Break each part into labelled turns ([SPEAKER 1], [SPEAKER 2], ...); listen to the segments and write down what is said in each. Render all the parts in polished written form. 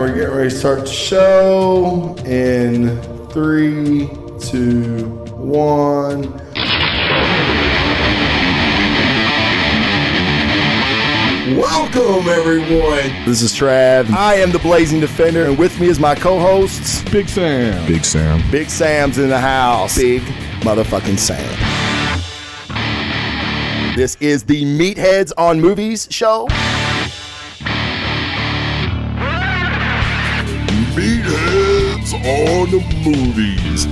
[SPEAKER 1] We're getting ready to start the show in 3, 2, 1. Welcome, everyone. This is Trav. I am the Blazing Defender, and with me is my co-hosts,
[SPEAKER 2] Big Sam.
[SPEAKER 3] Big Sam.
[SPEAKER 1] Big Sam's in the house. Big motherfucking Sam. This is the MeatHeads on Movies show.
[SPEAKER 3] MeatHeads on the movies.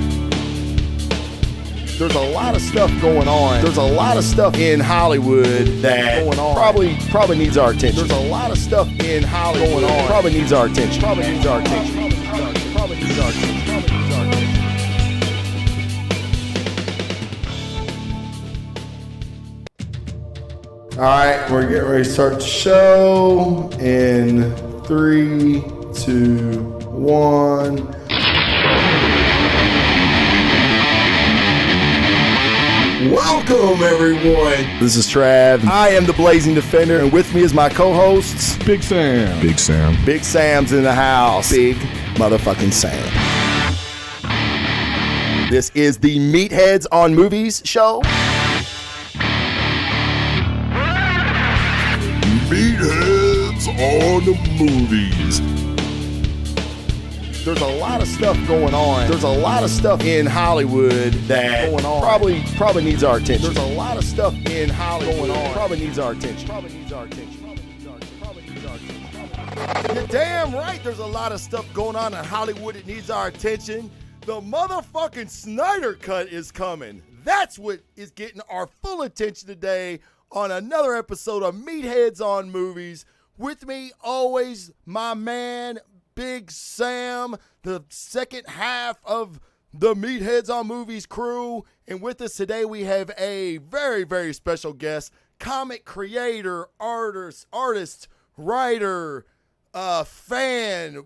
[SPEAKER 1] There's a lot of stuff going on. There's a lot of stuff in Hollywood that going on. Probably needs our attention. There's a lot of stuff in Hollywood going on. Probably needs our attention. Probably needs our attention. Probably needs our attention. All right, we're getting ready to start the show in 3, 2, 1. Welcome, everyone. This is Trav. I am the Blazing Defender, and with me is my co-hosts,
[SPEAKER 2] Big Sam.
[SPEAKER 3] Big Sam.
[SPEAKER 1] Big Sam's in the house. Big motherfucking Sam. This is the MeatHeads on Movies show.
[SPEAKER 3] MeatHeads on the movies.
[SPEAKER 1] There's a lot of stuff going on. There's a lot of stuff in Hollywood that going on. Probably needs our attention. There's a lot of stuff in Hollywood going on. Probably needs our attention. Probably needs our attention. Probably needs our attention. You're damn right. There's a lot of stuff going on in Hollywood that needs our attention. The motherfucking SnyderCut is coming. That's what is getting our full attention today on another episode of MeatHeads on Movies. With me always, my man, Big Sam, the second half of the MeatHeads on Movies crew. And with us today, we have a very, very special guest, comic creator, artist, writer, fan.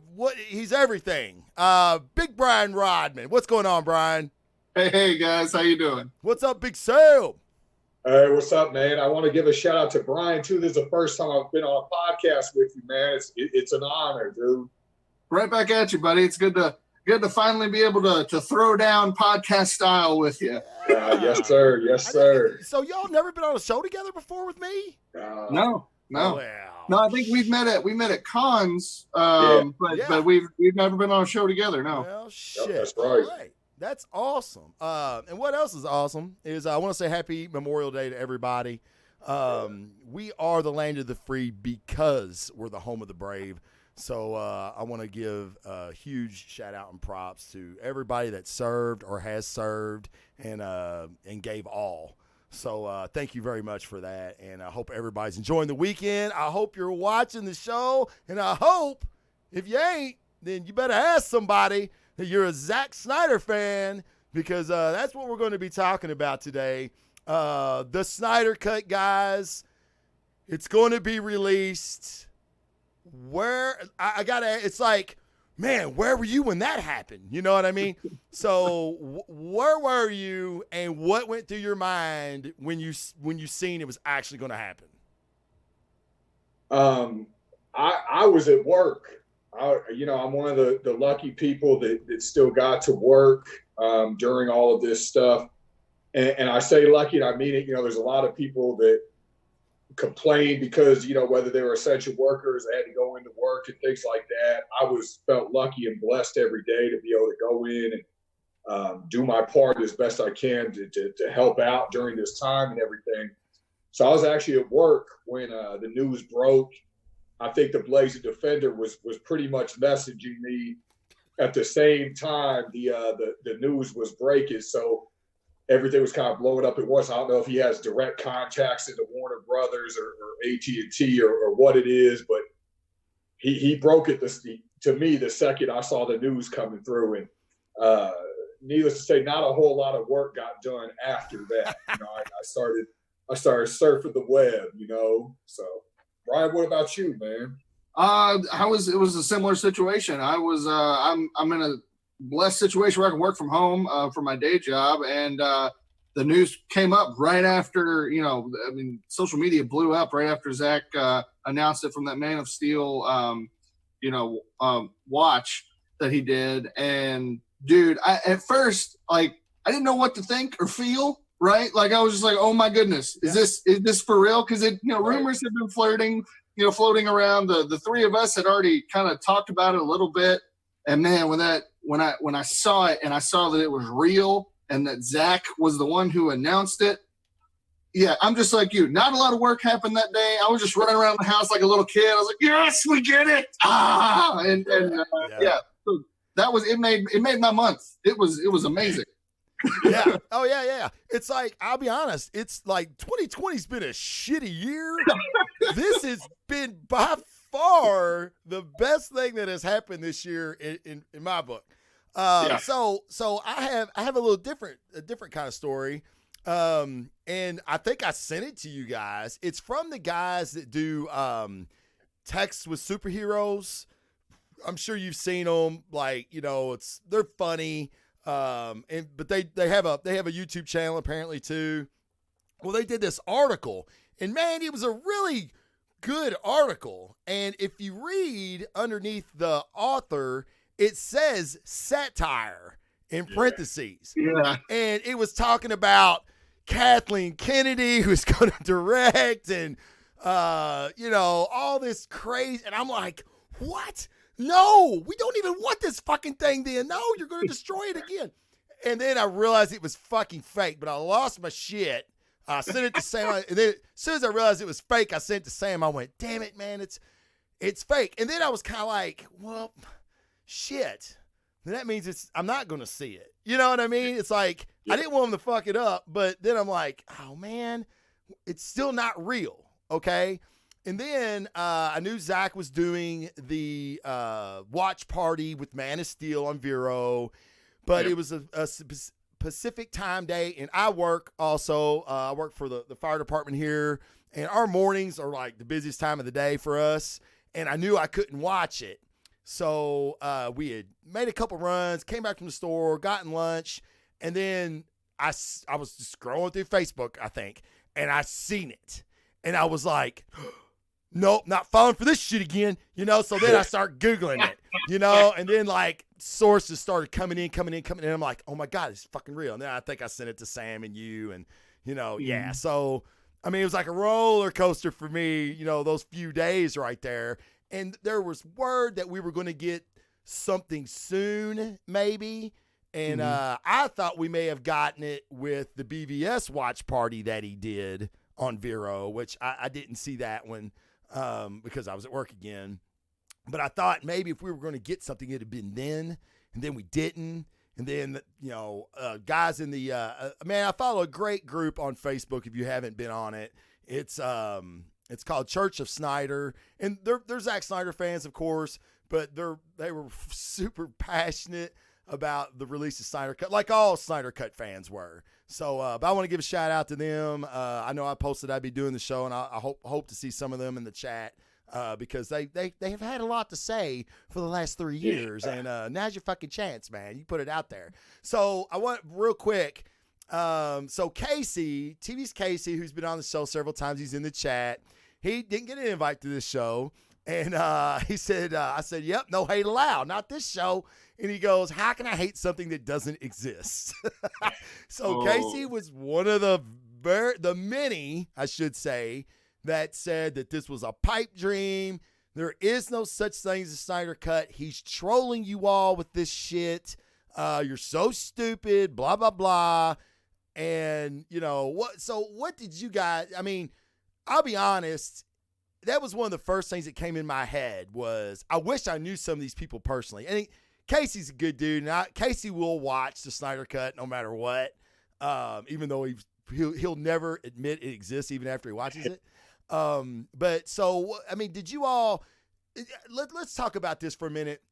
[SPEAKER 1] He's everything. Big Brian Rodman. What's going on, Brian?
[SPEAKER 4] Hey guys, how you doing?
[SPEAKER 1] What's up, Big Sam?
[SPEAKER 4] Hey, what's up, man? I want to give a shout out to Brian too. This is the first time I've been on a podcast with you, man. It's an honor, dude. Right back at you, buddy. It's good to finally be able to throw down podcast style with you. Yes, sir. Yes, sir.
[SPEAKER 1] So y'all never been on a show together before with me?
[SPEAKER 4] No.
[SPEAKER 1] Well,
[SPEAKER 4] No, I think we met at cons, but we've never been on a show together. No.
[SPEAKER 1] Well, shit.
[SPEAKER 4] Yep, that's right.
[SPEAKER 1] All right. That's awesome. And what else is awesome is I want to say happy Memorial Day to everybody. We are the land of the free because we're the home of the brave. So I want to give a huge shout out and props to everybody that served or has served and gave all. So thank you very much for that. And I hope everybody's enjoying the weekend. I hope you're watching the show. And I hope if you ain't, then you better ask somebody that you're a Zack Snyder fan, because that's what we're going to be talking about today. The SnyderCut, guys, it's going to be released. It's like, man, where were you when that happened? You know what I mean? So where were you and what went through your mind when you seen it was actually going to happen?
[SPEAKER 4] I was at work. I'm one of the lucky people that still got to work during all of this stuff. And I say lucky, and I mean it. There's a lot of people that complain because, whether they were essential workers, they had to go into work and things like that. I felt lucky and blessed every day to be able to go in and do my part as best I can to help out during this time and everything. So I was actually at work when the news broke. I think the Blazing Defender was pretty much messaging me at the same time the news was breaking. So everything was kind of blowing up at once. I don't know if he has direct contacts into Warner Brothers or AT&T or what it is, but he broke it to me the second I saw the news coming through. And needless to say, not a whole lot of work got done after that. I started surfing the web, so. Brian, what about you, man?
[SPEAKER 5] It was a similar situation. I'm in a blessed situation where I can work from home for my day job, and the news came up right after, social media blew up right after Zach announced it from that Man of Steel watch that he did. And dude, at first, like, I didn't know what to think or feel, right? Like, I was just like, oh my goodness, is this for real? Because rumors have been floating around. The three of us had already kind of talked about it a little bit. And man, when I saw it and I saw that it was real and that Zach was the one who announced it, yeah, I'm just like you. Not a lot of work happened that day. I was just running around the house like a little kid. I was like, yes, we get it. So that was, it made my month. It was amazing.
[SPEAKER 1] Yeah. Oh yeah. It's like, I'll be honest. It's like 2020's been a shitty year. This has been by far the best thing that has happened this year in my book. So I have a little different kind of story. And I think I sent it to you guys. It's from the guys that do texts with superheroes. I'm sure you've seen them. Like, they're funny. But they have a YouTube channel apparently too. Well, they did this article, and man, it was a really good article. And if you read underneath the author, it says satire in parentheses.
[SPEAKER 5] Yeah.
[SPEAKER 1] And it was talking about Kathleen Kennedy, who's going to direct, and all this crazy. And I'm like, what? No, we don't even want this fucking thing then. No, you're going to destroy it again. And then I realized it was fucking fake, but I lost my shit. I sent it to Sam. And then as soon as I realized it was fake, I sent it to Sam. I went, damn it, man, it's fake. And then I was kind of like, well, shit. That means I'm not going to see it. You know what I mean? It's like, I didn't want him to fuck it up, but then I'm like, oh man, it's still not real. Okay. And then I knew Zach was doing the watch party with Man of Steel on Vero, but it was a Pacific time day, and I work also. I work for the fire department here, and our mornings are like the busiest time of the day for us, and I knew I couldn't watch it. So we had made a couple runs, came back from the store, gotten lunch, and then I was just scrolling through Facebook, I think, and I seen it, and I was like, nope, not falling for this shit again, so then I start Googling it, and then like sources started coming in, and I'm like, oh my God, it's fucking real. And then I think I sent it to Sam and you, and yeah. So, I mean, it was like a roller coaster for me, those few days right there. And there was word that we were going to get something soon, maybe. And I thought we may have gotten it with the BVS watch party that he did on Vero, which I didn't see that one because I was at work again. But I thought maybe if we were going to get something, it'd have been then, and then we didn't. And then, guys in the man, I follow a great group on Facebook. If you haven't been on it, it's called Church of Snyder, and they're Zack Snyder fans, of course, but they were super passionate about the release of SnyderCut, like all SnyderCut fans were. So, but I want to give a shout out to them. I know I posted I'd be doing the show, and I hope to see some of them in the chat. Because they have had a lot to say for the last 3 years, and now's your fucking chance, man. You put it out there. So I want real quick. So Casey, TV's Casey, who's been on the show several times, he's in the chat. He didn't get an invite to this show, and he said, I said, yep, no hate allowed, not this show. And he goes, how can I hate something that doesn't exist? So Casey was one of the many, I should say, that said that this was a pipe dream. There is no such thing as a SnyderCut. He's trolling you all with this shit. You're so stupid, blah, blah, blah. And, what did you guys, I mean, I'll be honest, that was one of the first things that came in my head was I wish I knew some of these people personally. And Casey's a good dude, and Casey will watch the SnyderCut no matter what, even though he'll never admit it exists even after he watches it. But so, I mean, did you all, let's talk about this for a minute.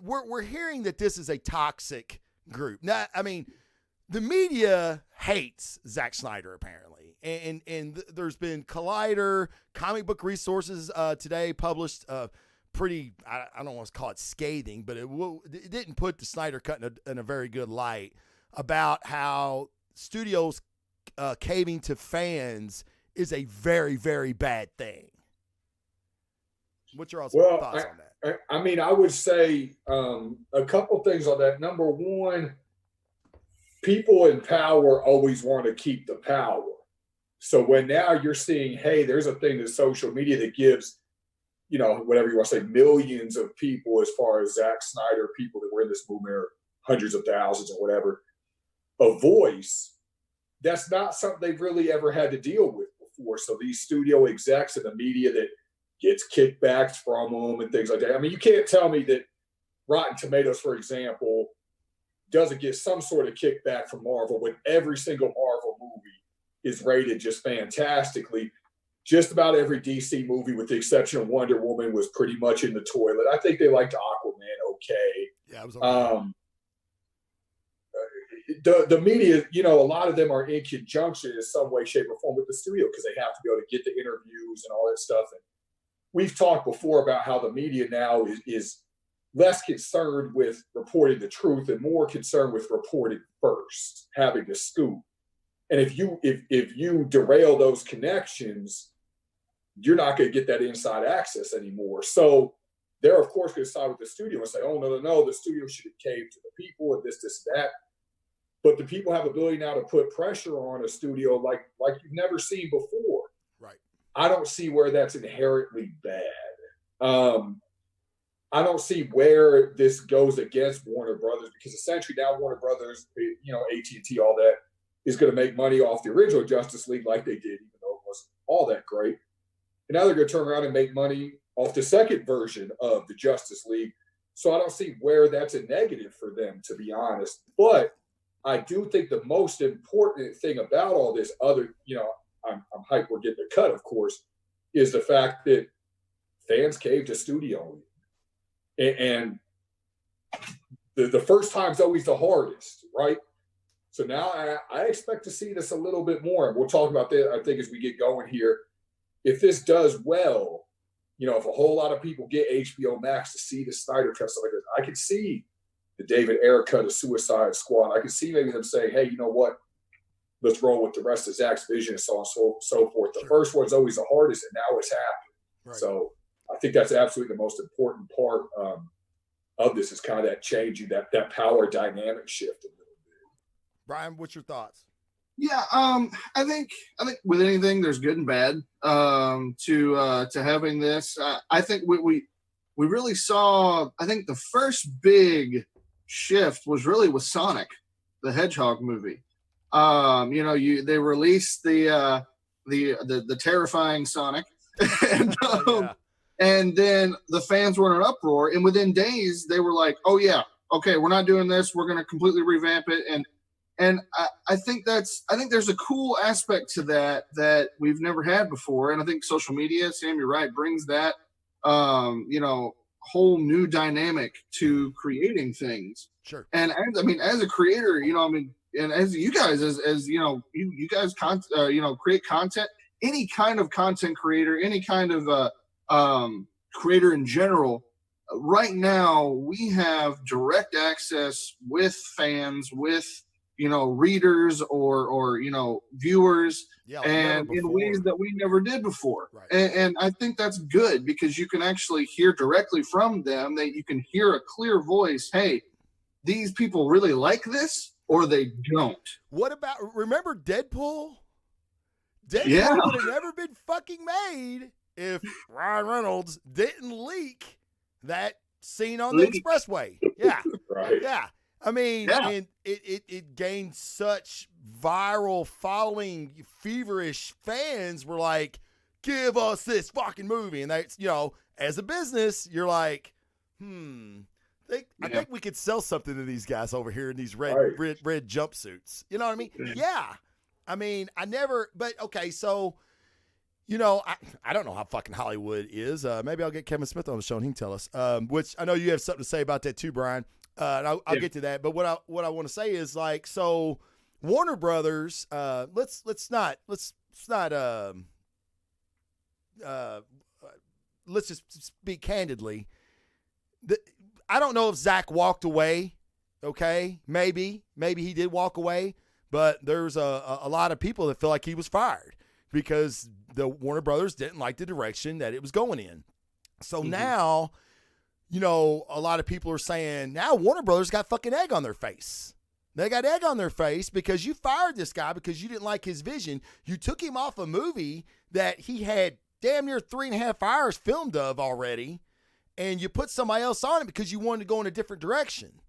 [SPEAKER 1] We're hearing that this is a toxic group. Now, I mean, the media hates Zack Snyder apparently. And there's been Collider, Comic Book Resources, today published, pretty, I don't want to call it scathing, but it didn't put the SnyderCut in a very good light about how studios, caving to fans is a very, very bad thing. What's your thoughts
[SPEAKER 4] Well,
[SPEAKER 1] on that?
[SPEAKER 4] I mean, I would say a couple things on that. Number one, people in power always want to keep the power. So when now you're seeing, hey, there's a thing to social media that gives, you know, whatever you want to say, millions of people, as far as Zack Snyder, people that were in this movement, or hundreds of thousands or whatever, a voice. That's not something they've really ever had to deal with before. So these studio execs and the media that gets kickbacks from them and things like that. I mean, you can't tell me that Rotten Tomatoes, for example, doesn't get some sort of kickback from Marvel when every single Marvel movie is rated just fantastically. Just about every DC movie, with the exception of Wonder Woman, was pretty much in the toilet. I think they liked Aquaman okay.
[SPEAKER 1] Yeah, it was okay.
[SPEAKER 4] The media, you know, a lot of them are in conjunction in some way, shape, or form with the studio because they have to be able to get the interviews and all that stuff. And we've talked before about how the media now is less concerned with reporting the truth and more concerned with reporting first, having the scoop. And if you derail those connections, you're not going to get that inside access anymore. So they're, of course, going to side with the studio and say, oh, no, the studio should have caved to the people and this, that. But the people have ability now to put pressure on a studio like you've never seen before.
[SPEAKER 1] Right.
[SPEAKER 4] I don't see where that's inherently bad. I don't see where this goes against Warner Brothers, because essentially now Warner Brothers, you know, AT&T, all that, is going to make money off the original Justice League like they did, even though it wasn't all that great. And now they're going to turn around and make money off the second version of the Justice League. So I don't see where that's a negative for them, to be honest. But I do think the most important thing about all this, other, you know, I'm hyped we're getting the cut, of course, is the fact that fans caved to studio. And the first time's always the hardest, right? So now I expect to see this a little bit more. And we'll talk about that, I think, as we get going here. If this does well, you know, if a whole lot of people get HBO Max to see the Snyder Cut, stuff like this, I could see the David Ayer cut of Suicide Squad. I could see maybe them saying, hey, you know what? Let's roll with the rest of Zach's vision and so on and so forth. The first one's always the hardest, and now it's happening. Right. So I think that's absolutely the most important part of this, is kind of that changing, that power dynamic shift a little bit.
[SPEAKER 1] Brian, what's your thoughts?
[SPEAKER 5] Yeah, I think with anything, there's good and bad to having this. I think we really saw. I think the first big shift was really with Sonic the Hedgehog movie. You know, they released the terrifying Sonic, and, and then the fans were in an uproar. And within days, they were like, "Oh yeah, okay, we're not doing this. We're going to completely revamp it." And I think there's a cool aspect to that we've never had before. And I think social media, Sam, you're right, brings that you know, whole new dynamic to creating things.
[SPEAKER 1] Sure.
[SPEAKER 5] And as a creator, you know, I mean, and as you guys, as you know, you guys you know, create content, any kind of content creator, any kind of creator in general. Right now, we have direct access with fans, with, you know, readers or you know, viewers, and in ways that we never did before.
[SPEAKER 1] Right.
[SPEAKER 5] And I think that's good, because you can actually hear directly from them. That you can hear a clear voice. Hey, these people really like this, or they don't.
[SPEAKER 1] What about, remember Deadpool? Deadpool would have never been fucking made if Ryan Reynolds didn't leak that scene on the expressway. Yeah.
[SPEAKER 4] Right.
[SPEAKER 1] Yeah. I mean, and it gained such viral following. Feverish fans were like, give us this fucking movie. And that's, you know, as a business, you're like, I think we could sell something to these guys over here in these red jumpsuits. You know what I mean? Yeah. I mean, but okay, so, you know, I don't know how fucking Hollywood is. Maybe I'll get Kevin Smith on the show and he can tell us, which I know you have something to say about that too, Brian. And I'll get to that. But what I want to say is, like, so Warner Brothers, let's just speak candidly. I don't know if Zach walked away. Okay. Maybe he did walk away, but there's a lot of people that feel like he was fired because the Warner Brothers didn't like the direction that it was going in. So now, you know, a lot of people are saying now Warner Brothers got fucking egg on their face. They got egg on their face because you fired this guy because you didn't like his vision. You took him off a movie that he had damn near 3.5 hours filmed of already, and you put somebody else on it because you wanted to go in a different direction.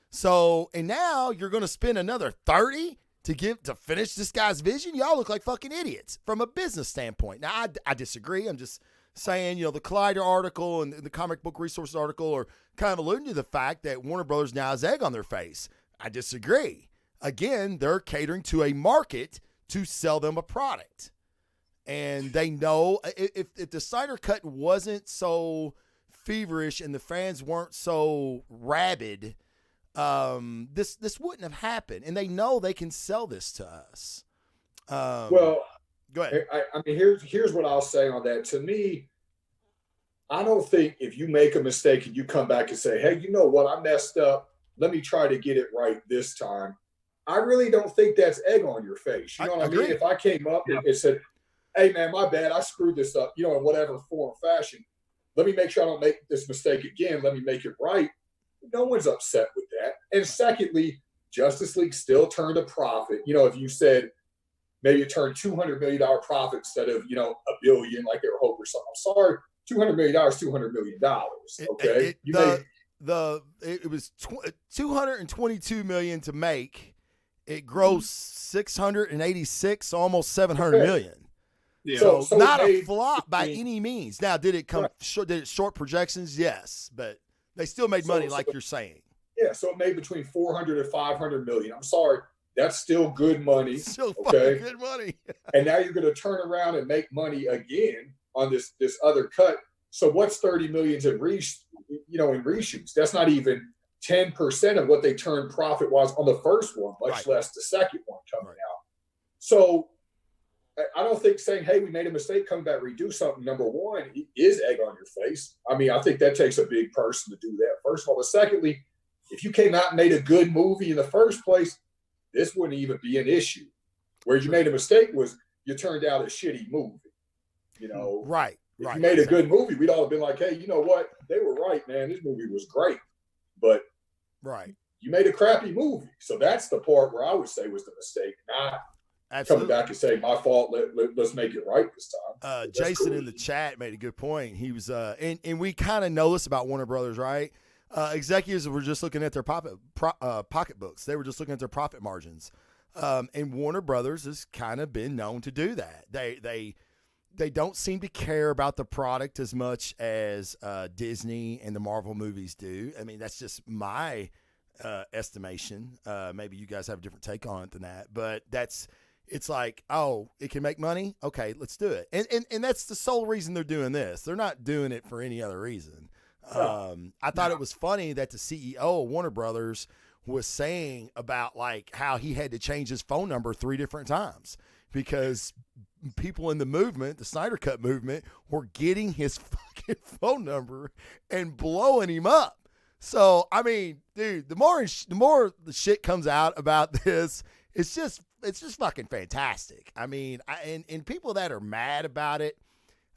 [SPEAKER 1] So, and now you're going to spend another 30 to finish this guy's vision. Y'all look like fucking idiots from a business standpoint. Now, I disagree. I'm just saying, you know, the Collider article and the Comic Book Resources article are kind of alluding to the fact that Warner Brothers now has egg on their face. I disagree. Again, they're catering to a market to sell them a product. And they know if the SnyderCut wasn't so feverish and the fans weren't so rabid, this wouldn't have happened. And they know they can sell this to us.
[SPEAKER 4] Well,
[SPEAKER 1] go ahead.
[SPEAKER 4] I mean, here's what I'll say on that. To me, I don't think if you make a mistake and you come back and say, hey, you know what, I messed up. Let me try to get it right this time. I really don't think that's egg on your face. You know what I mean? If I came up and said, hey, man, my bad, I screwed this up, you know, in whatever form or fashion. Let me make sure I don't make this mistake again. Let me make it right. No one's upset with that. And secondly, Justice League still turned a profit. You know, if you said maybe it turned $200 million profit instead of, you know, $1 billion like they were hoping or something. I'm sorry, $200 million, $200 million. Okay.
[SPEAKER 1] It was $222 million to make. It grossed 686, almost 700 million. Yeah. So not a flop by any means. Now, did it come short? Did it short projections? Yes, but they still made money, like you're saying.
[SPEAKER 4] Yeah, so it made between 400 and 500 million. I'm sorry, that's still good money.
[SPEAKER 1] Still fucking good money.
[SPEAKER 4] And now you're going to turn around and make money again on this other cut. So what's 30 million in reshoots? That's not even 10% of what they turned profit was on the first one, much less the second one coming out. So I don't think saying, hey, we made a mistake, come back, redo something, number one, is egg on your face. I mean, I think that takes a big person to do that, first of all. But secondly, if you came out and made a good movie in the first place, this wouldn't even be an issue. Where you made a mistake was you turned out a shitty movie. You know, if you made a good movie, we'd all have been like, hey, you know what? They were right, man. This movie was great. But you made a crappy movie. So that's the part where I would say was the mistake, not coming back and saying, my fault, let's make it right this time.
[SPEAKER 1] Jason in the chat made a good point. He was, and we kind of know this about Warner Brothers, right? Executives were just looking at their pocketbooks. They were just looking at their profit margins. And Warner Brothers has kind of been known to do that. They don't seem to care about the product as much as Disney and the Marvel movies do. I mean, that's just my estimation. Maybe you guys have a different take on it than that, but it's like, oh, it can make money? Okay, let's do it. And that's the sole reason they're doing this. They're not doing it for any other reason. I thought it was funny that the CEO of Warner Brothers was saying about like how he had to change his phone number 3 different times because people in the movement, the SnyderCut movement, were getting his fucking phone number and blowing him up. So, I mean, dude, the more the shit comes out about this, it's just fucking fantastic. I mean, and people that are mad about it,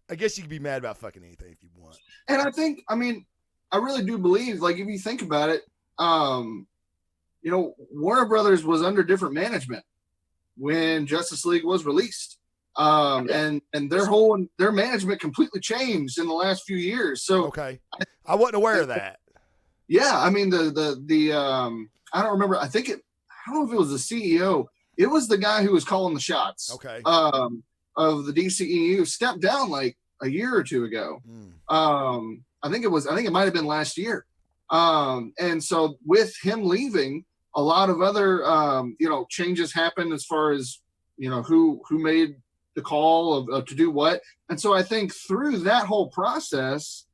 [SPEAKER 1] I guess you can be mad about fucking anything if you want.
[SPEAKER 5] And I really do believe, like, if you think about it, Warner Brothers was under different management when Justice League was released. And their management completely changed in the last few years. So
[SPEAKER 1] okay, I wasn't aware of that.
[SPEAKER 5] Yeah, I mean the I don't remember. I don't know if it was the CEO. It was the guy who was calling the shots.
[SPEAKER 1] Okay.
[SPEAKER 5] Of the DCEU stepped down like a year or two ago. I think it might have been last year. And so with him leaving, a lot of other changes happened as far as who made the call of to do what. And so I think through that whole process,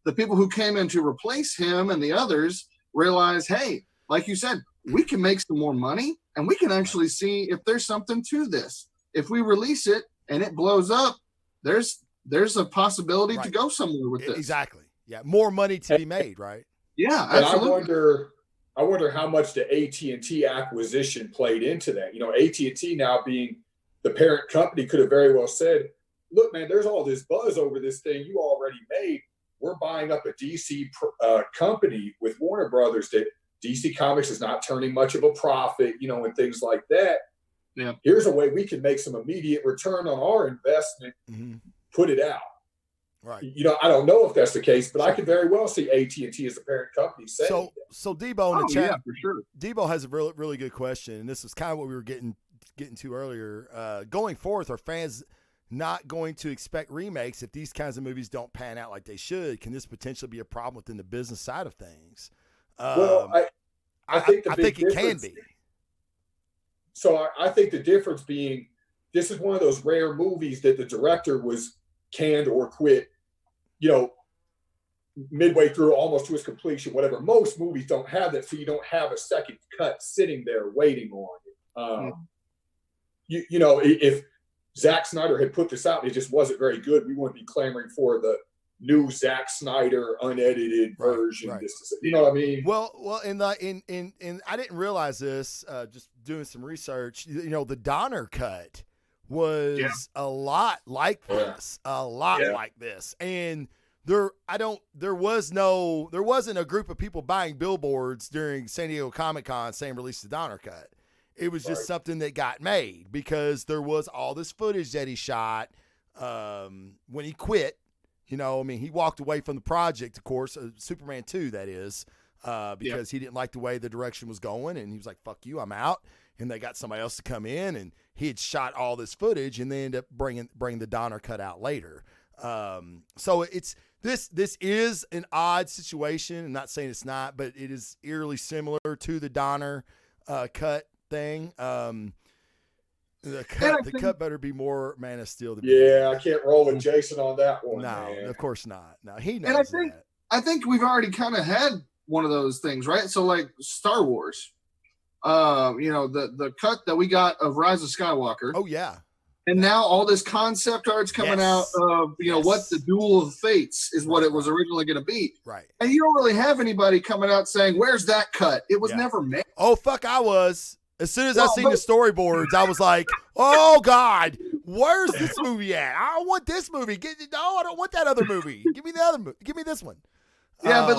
[SPEAKER 5] the people who came in to replace him and the others realized, hey, like you said, we can make some more money and we can actually see if there's something to this. If we release it and it blows up, there's a possibility to go somewhere with this.
[SPEAKER 1] Exactly. Yeah. More money to be made, right?
[SPEAKER 5] Yeah.
[SPEAKER 4] And absolutely. I wonder how much the AT&T acquisition played into that. AT&T now being the parent company could have very well said, look, man, there's all this buzz over this thing you already made. we're buying up a DC company with Warner Brothers that DC Comics is not turning much of a profit, you know, and things like that.
[SPEAKER 5] Yeah.
[SPEAKER 4] Here's a way we can make some immediate return on our investment, put it out.
[SPEAKER 1] Right.
[SPEAKER 4] You know, I don't know if that's the case, but I could very well see AT&T as the parent company saying
[SPEAKER 1] So Debo in the chat,
[SPEAKER 5] yeah, for sure.
[SPEAKER 1] Debo has a really, really good question, and this is kind of what we were getting to earlier. Going forth, are fans not going to expect remakes if these kinds of movies don't pan out like they should? Can this potentially be a problem within the business side of things?
[SPEAKER 4] Well, I think
[SPEAKER 1] it can be.
[SPEAKER 4] So I think the difference being, this is one of those rare movies that the director was canned or quit, you know, midway through, almost to its completion, whatever. Most movies don't have that, so you don't have a second cut sitting there waiting on it. You know, if Zack Snyder had put this out and it just wasn't very good, we wouldn't be clamoring for the new Zack Snyder unedited version.
[SPEAKER 1] Right.
[SPEAKER 4] You know what I mean?
[SPEAKER 1] Well, in I didn't realize this. Just doing some research, you know, the Donner cut was a lot like this, like this, and there wasn't a group of people buying billboards during San Diego Comic-Con saying release the Donner cut. It was just something that got made because there was all this footage that he shot when he quit. You know, I mean, he walked away from the project, of course, Superman 2, that is, because he didn't like the way the direction was going, and he was like, fuck you, I'm out. And they got somebody else to come in, and he had shot all this footage, and they ended up bringing the Donner cut out later. So it's this is an odd situation. I'm not saying it's not, but it is eerily similar to the Donner cut thing. The cut better be more Man of Steel than
[SPEAKER 4] I can't roll with Jason on that one.
[SPEAKER 1] No, man. Of course not. No, he knows.
[SPEAKER 5] And I think we've already kind of had one of those things, right? So like Star Wars, you know, the cut that we got of Rise of Skywalker.
[SPEAKER 1] Oh yeah.
[SPEAKER 5] And now all this concept art's coming out of, you know, what the Duel of Fates is what it was originally going to be.
[SPEAKER 1] Right.
[SPEAKER 5] And you don't really have anybody coming out saying, where's that cut? It was never made.
[SPEAKER 1] Oh, fuck, I was. As soon as I seen the storyboards, I was like, oh, God, where's this movie at? I don't want this movie. I don't want that other movie. Give me the other movie. Give me this one.
[SPEAKER 5] Yeah, but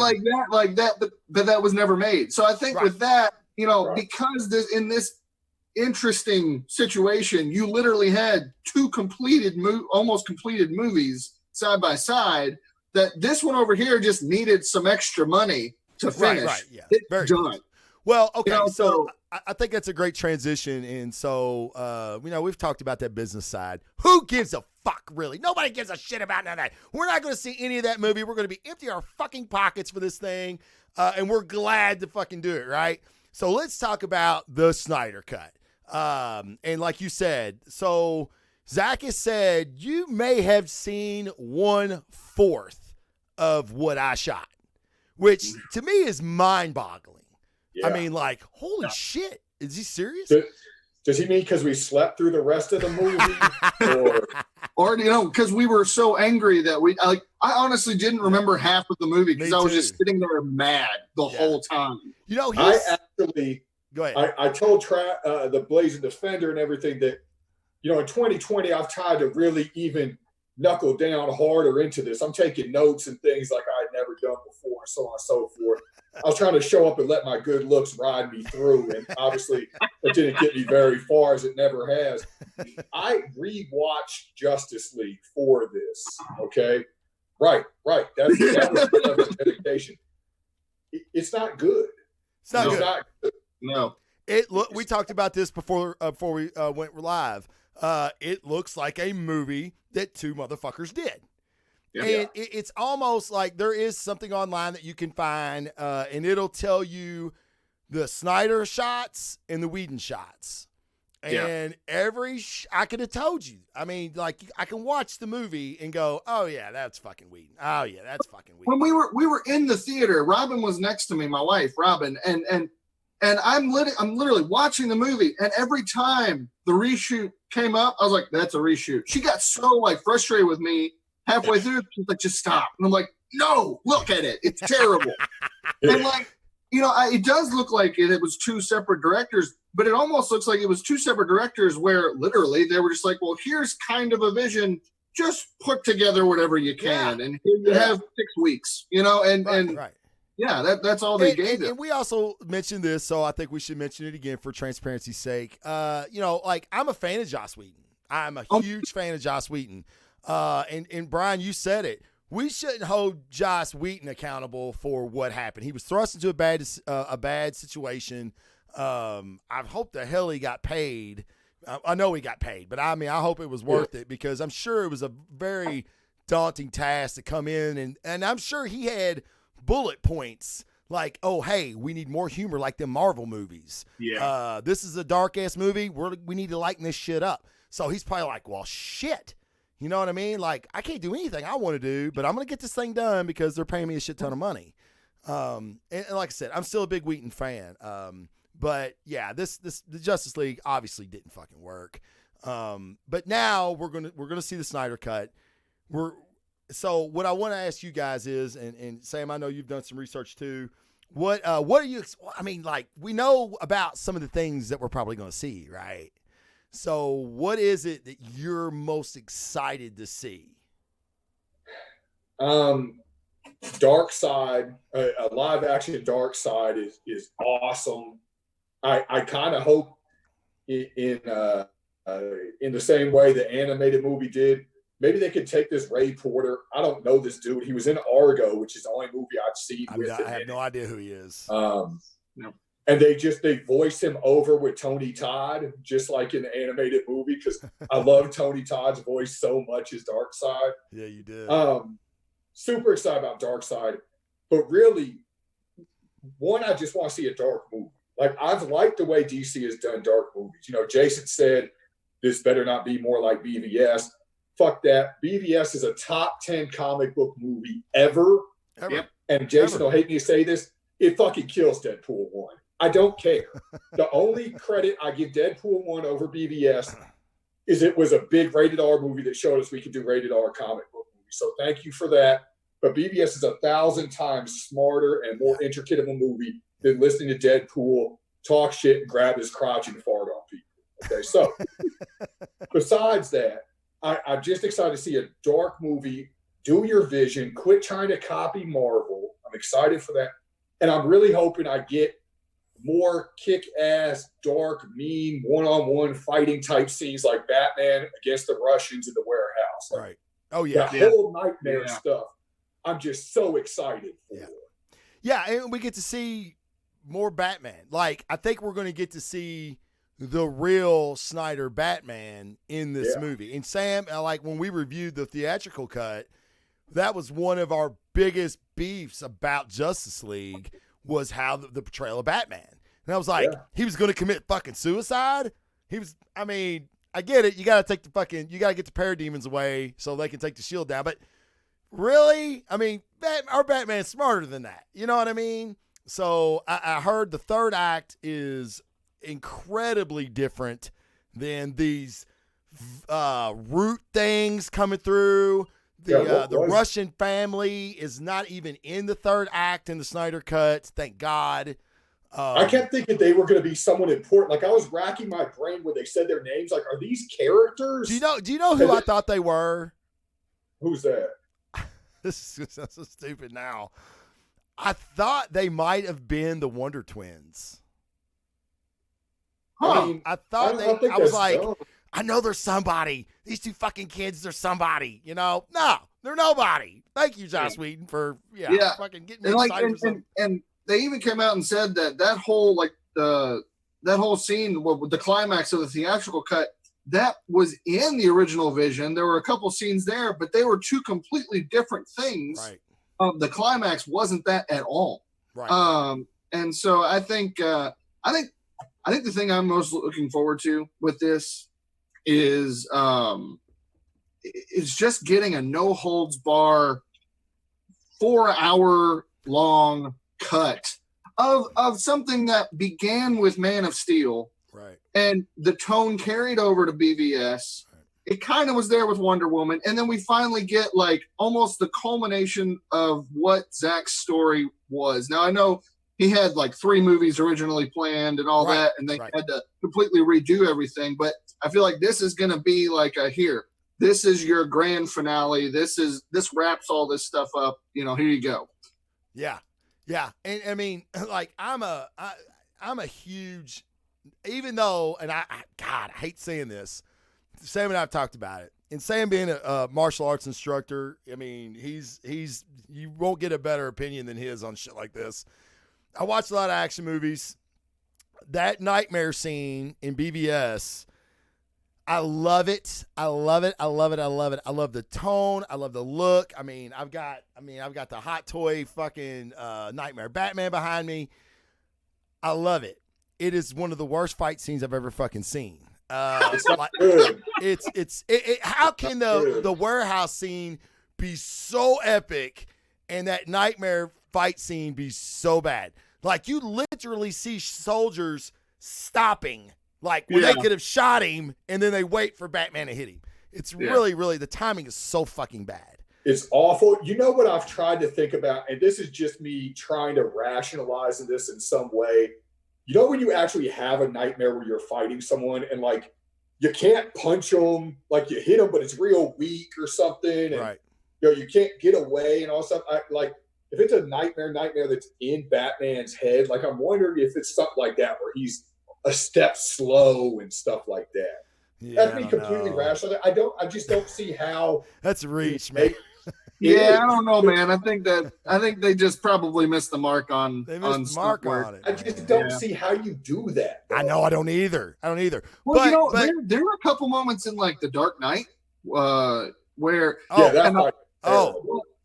[SPEAKER 5] that was never made. So I think with that, you know, because in this interesting situation, you literally had two almost completed movies side by side, that this one over here just needed some extra money to finish.
[SPEAKER 1] Right, yeah.
[SPEAKER 5] It's
[SPEAKER 1] very
[SPEAKER 5] done.
[SPEAKER 1] good. Well, okay,
[SPEAKER 5] you know,
[SPEAKER 1] so I think that's a great transition. And so, you know, we've talked about that business side. Who gives a fuck, really? Nobody gives a shit about none of that. We're not going to see any of that movie. We're going to be empty our fucking pockets for this thing. And we're glad to fucking do it, right? So let's talk about the Snyder Cut. And like you said, so Zach has said you may have seen 1/4 of what I shot, which to me is mind-boggling. Yeah. I mean, like, holy shit. Is he serious?
[SPEAKER 4] Does he mean because we slept through the rest of the movie?
[SPEAKER 5] or you know, because we were so angry that I honestly didn't remember half of the movie because I was just sitting there mad the whole time.
[SPEAKER 1] You know,
[SPEAKER 4] I actually...
[SPEAKER 1] Go ahead.
[SPEAKER 4] I told the Blazing Defender and everything that, you know, in 2020, I've tried to really even knuckle down harder into this. I'm taking notes and things like I had never done before, and so on and so forth. I was trying to show up and let my good looks ride me through, and obviously it didn't get me very far, as it never has. I rewatched Justice League for this, okay? Right. That was dedication. It's not good.
[SPEAKER 1] It's not good.
[SPEAKER 5] No.
[SPEAKER 1] We talked about this before we went live. It looks like a movie that two motherfuckers did. Yeah. And it's almost like there is something online that you can find, and it'll tell you the Snyder shots and the Whedon shots. And I could have told you. I mean, like, I can watch the movie and go, oh yeah, that's fucking Whedon. Oh yeah, that's fucking Whedon.
[SPEAKER 5] When we were in the theater, Robin was next to me, my wife, Robin, and I'm literally watching the movie, and every time the reshoot came up, I was like, that's a reshoot. She got so like frustrated with me halfway through. She's like, just stop. And I'm like, no, look at it. It's terrible. And like, you know, it does look like it was two separate directors, but it almost looks like it was two separate directors where literally they were just like, well, here's kind of a vision. just put together whatever you can, and here you have 6 weeks, and
[SPEAKER 1] Right.
[SPEAKER 5] yeah, that's all they gave them.
[SPEAKER 1] And we also mentioned this, so I think we should mention it again for transparency's sake. Like I'm a fan of Joss Whedon. I'm a huge fan of Joss Whedon. And Brian, you said it. We shouldn't hold Joss Whedon accountable for what happened. He was thrust into a bad situation. I hope the hell he got paid. I know he got paid, but I hope it was worth it, because I'm sure it was a very daunting task to come in, and I'm sure he had bullet points like, oh, hey, we need more humor like the Marvel movies.
[SPEAKER 5] Yeah.
[SPEAKER 1] This is a dark ass movie. We need to lighten this shit up. So he's probably like, well, shit. You know what I mean? Like, I can't do anything I want to do, but I'm going to get this thing done because they're paying me a shit ton of money. And like I said, I'm still a big Wheaton fan. But yeah, the Justice League obviously didn't fucking work. But now we're gonna see the Snyder Cut. So what I want to ask you guys is, and Sam, I know you've done some research too. What are you? Like, we know about some of the things that we're probably going to see, right? So what is it that you're most excited to see?
[SPEAKER 4] Dark Side, a live action Dark Side is awesome. I kind of hope in the same way the animated movie did, maybe they could take this Ray Porter. I don't know this dude. He was in Argo, which is the only movie I've seen with him.
[SPEAKER 1] I have no idea who he is.
[SPEAKER 4] No. And they voice him over with Tony Todd, just like in the animated movie, because I love Tony Todd's voice so much as Dark Side.
[SPEAKER 1] Yeah, you did.
[SPEAKER 4] Super excited about Dark Side, but really, I just want to see a dark movie. Like, I've liked the way DC has done dark movies. Jason said this better not be more like BVS. Fuck that. BVS is a top 10 comic book movie ever.
[SPEAKER 1] Yep.
[SPEAKER 4] And Jason will hate me to say this. It fucking kills Deadpool 1. I don't care. The only credit I give Deadpool 1 over BVS is it was a big rated R movie that showed us we could do rated R comic book movies. So thank you for that. But BVS is 1,000 times smarter and more intricate of a movie than listening to Deadpool talk shit and grab his crotch and fart on people. Okay, so besides that, I'm just excited to see a dark movie. Do your vision. Quit trying to copy Marvel. I'm excited for that. And I'm really hoping I get more kick-ass, dark, mean, one-on-one fighting type scenes like Batman against the Russians in the warehouse. Like,
[SPEAKER 1] right. Oh, yeah.
[SPEAKER 4] The whole nightmare stuff. I'm just so excited for it.
[SPEAKER 1] Yeah, and we get to see more Batman. Like, I think we're going to get to see the real Snyder Batman in this movie. And Sam, like when we reviewed the theatrical cut, that was one of our biggest beefs about Justice League, was how the portrayal of Batman. And I was like, he was going to commit fucking suicide. I get it. You got to get the parademons away so they can take the shield down. But really? Our Batman's smarter than that. You know what I mean? So I heard the third act is incredibly different than these root things coming through. The Russian family is not even in the third act in the Snyder Cut. Thank God.
[SPEAKER 4] I kept thinking they were going to be someone important. Like, I was racking my brain when they said their names. Like, are these characters?
[SPEAKER 1] Do you know who I thought they were?
[SPEAKER 4] Who's that?
[SPEAKER 1] This is so stupid now. I thought they might have been the Wonder Twins.
[SPEAKER 4] Huh.
[SPEAKER 1] I was like, I know there's somebody. These two fucking kids, they're somebody. No, they're nobody. Thank you, Joss Whedon, for fucking getting me excited.
[SPEAKER 5] And they even came out and said that whole that whole scene with the climax of the theatrical cut, that was in the original vision. There were a couple scenes there, but they were two completely different things.
[SPEAKER 1] Right.
[SPEAKER 5] The climax wasn't that at all.
[SPEAKER 1] Right.
[SPEAKER 5] And so I think the thing I'm most looking forward to with this is just getting a no holds bar 4-hour long cut of something that began with Man of Steel.
[SPEAKER 1] Right.
[SPEAKER 5] And the tone carried over to BVS. Right. It kind of was there with Wonder Woman. And then we finally get like almost the culmination of what Zack's story was. Now, I know he had like 3 movies originally planned and all that, and they had to completely redo everything. But I feel like this is going to be like this is your grand finale. This wraps all this stuff up. You know, here you go.
[SPEAKER 2] Yeah. Yeah. And I mean, like I'm a huge, even though, and God, I hate saying this. Sam and I have talked about it. And Sam being a martial arts instructor, I mean, he's you won't get a better opinion than his on shit like this. I watch a lot of action movies. That nightmare scene in BVS, I love it. I love it. I love it. I love it. I love the tone. I love the look. I've got the hot toy fucking Nightmare Batman behind me. I love it. It is one of the worst fight scenes I've ever fucking seen.
[SPEAKER 4] It's not good.
[SPEAKER 2] How can the warehouse scene be so epic and that nightmare fight scene be so bad? Like, you literally see soldiers stopping, like when they could have shot him, and then they wait for Batman to hit him. It's really, really, the timing is so fucking bad.
[SPEAKER 4] It's awful. You know what I've tried to think about, and this is just me trying to rationalize this in some way. You know when you actually have a nightmare where you're fighting someone and, like, you can't punch them, like you hit them, but it's real weak or something, and
[SPEAKER 2] Right.
[SPEAKER 4] you know you can't get away and all stuff. Like, if it's a nightmare that's in Batman's head, like, I'm wondering if it's something like that where he's a step slow and stuff like that.
[SPEAKER 2] Yeah,
[SPEAKER 4] That'd be completely rational. I just don't see how.
[SPEAKER 2] That's reach, man.
[SPEAKER 5] Yeah, I don't know, man. I think they just probably missed the mark on.
[SPEAKER 2] They missed the mark on it.
[SPEAKER 4] I just don't see how you do that.
[SPEAKER 2] I know. I don't either.
[SPEAKER 5] Well, there were a couple moments in, like, The Dark Knight where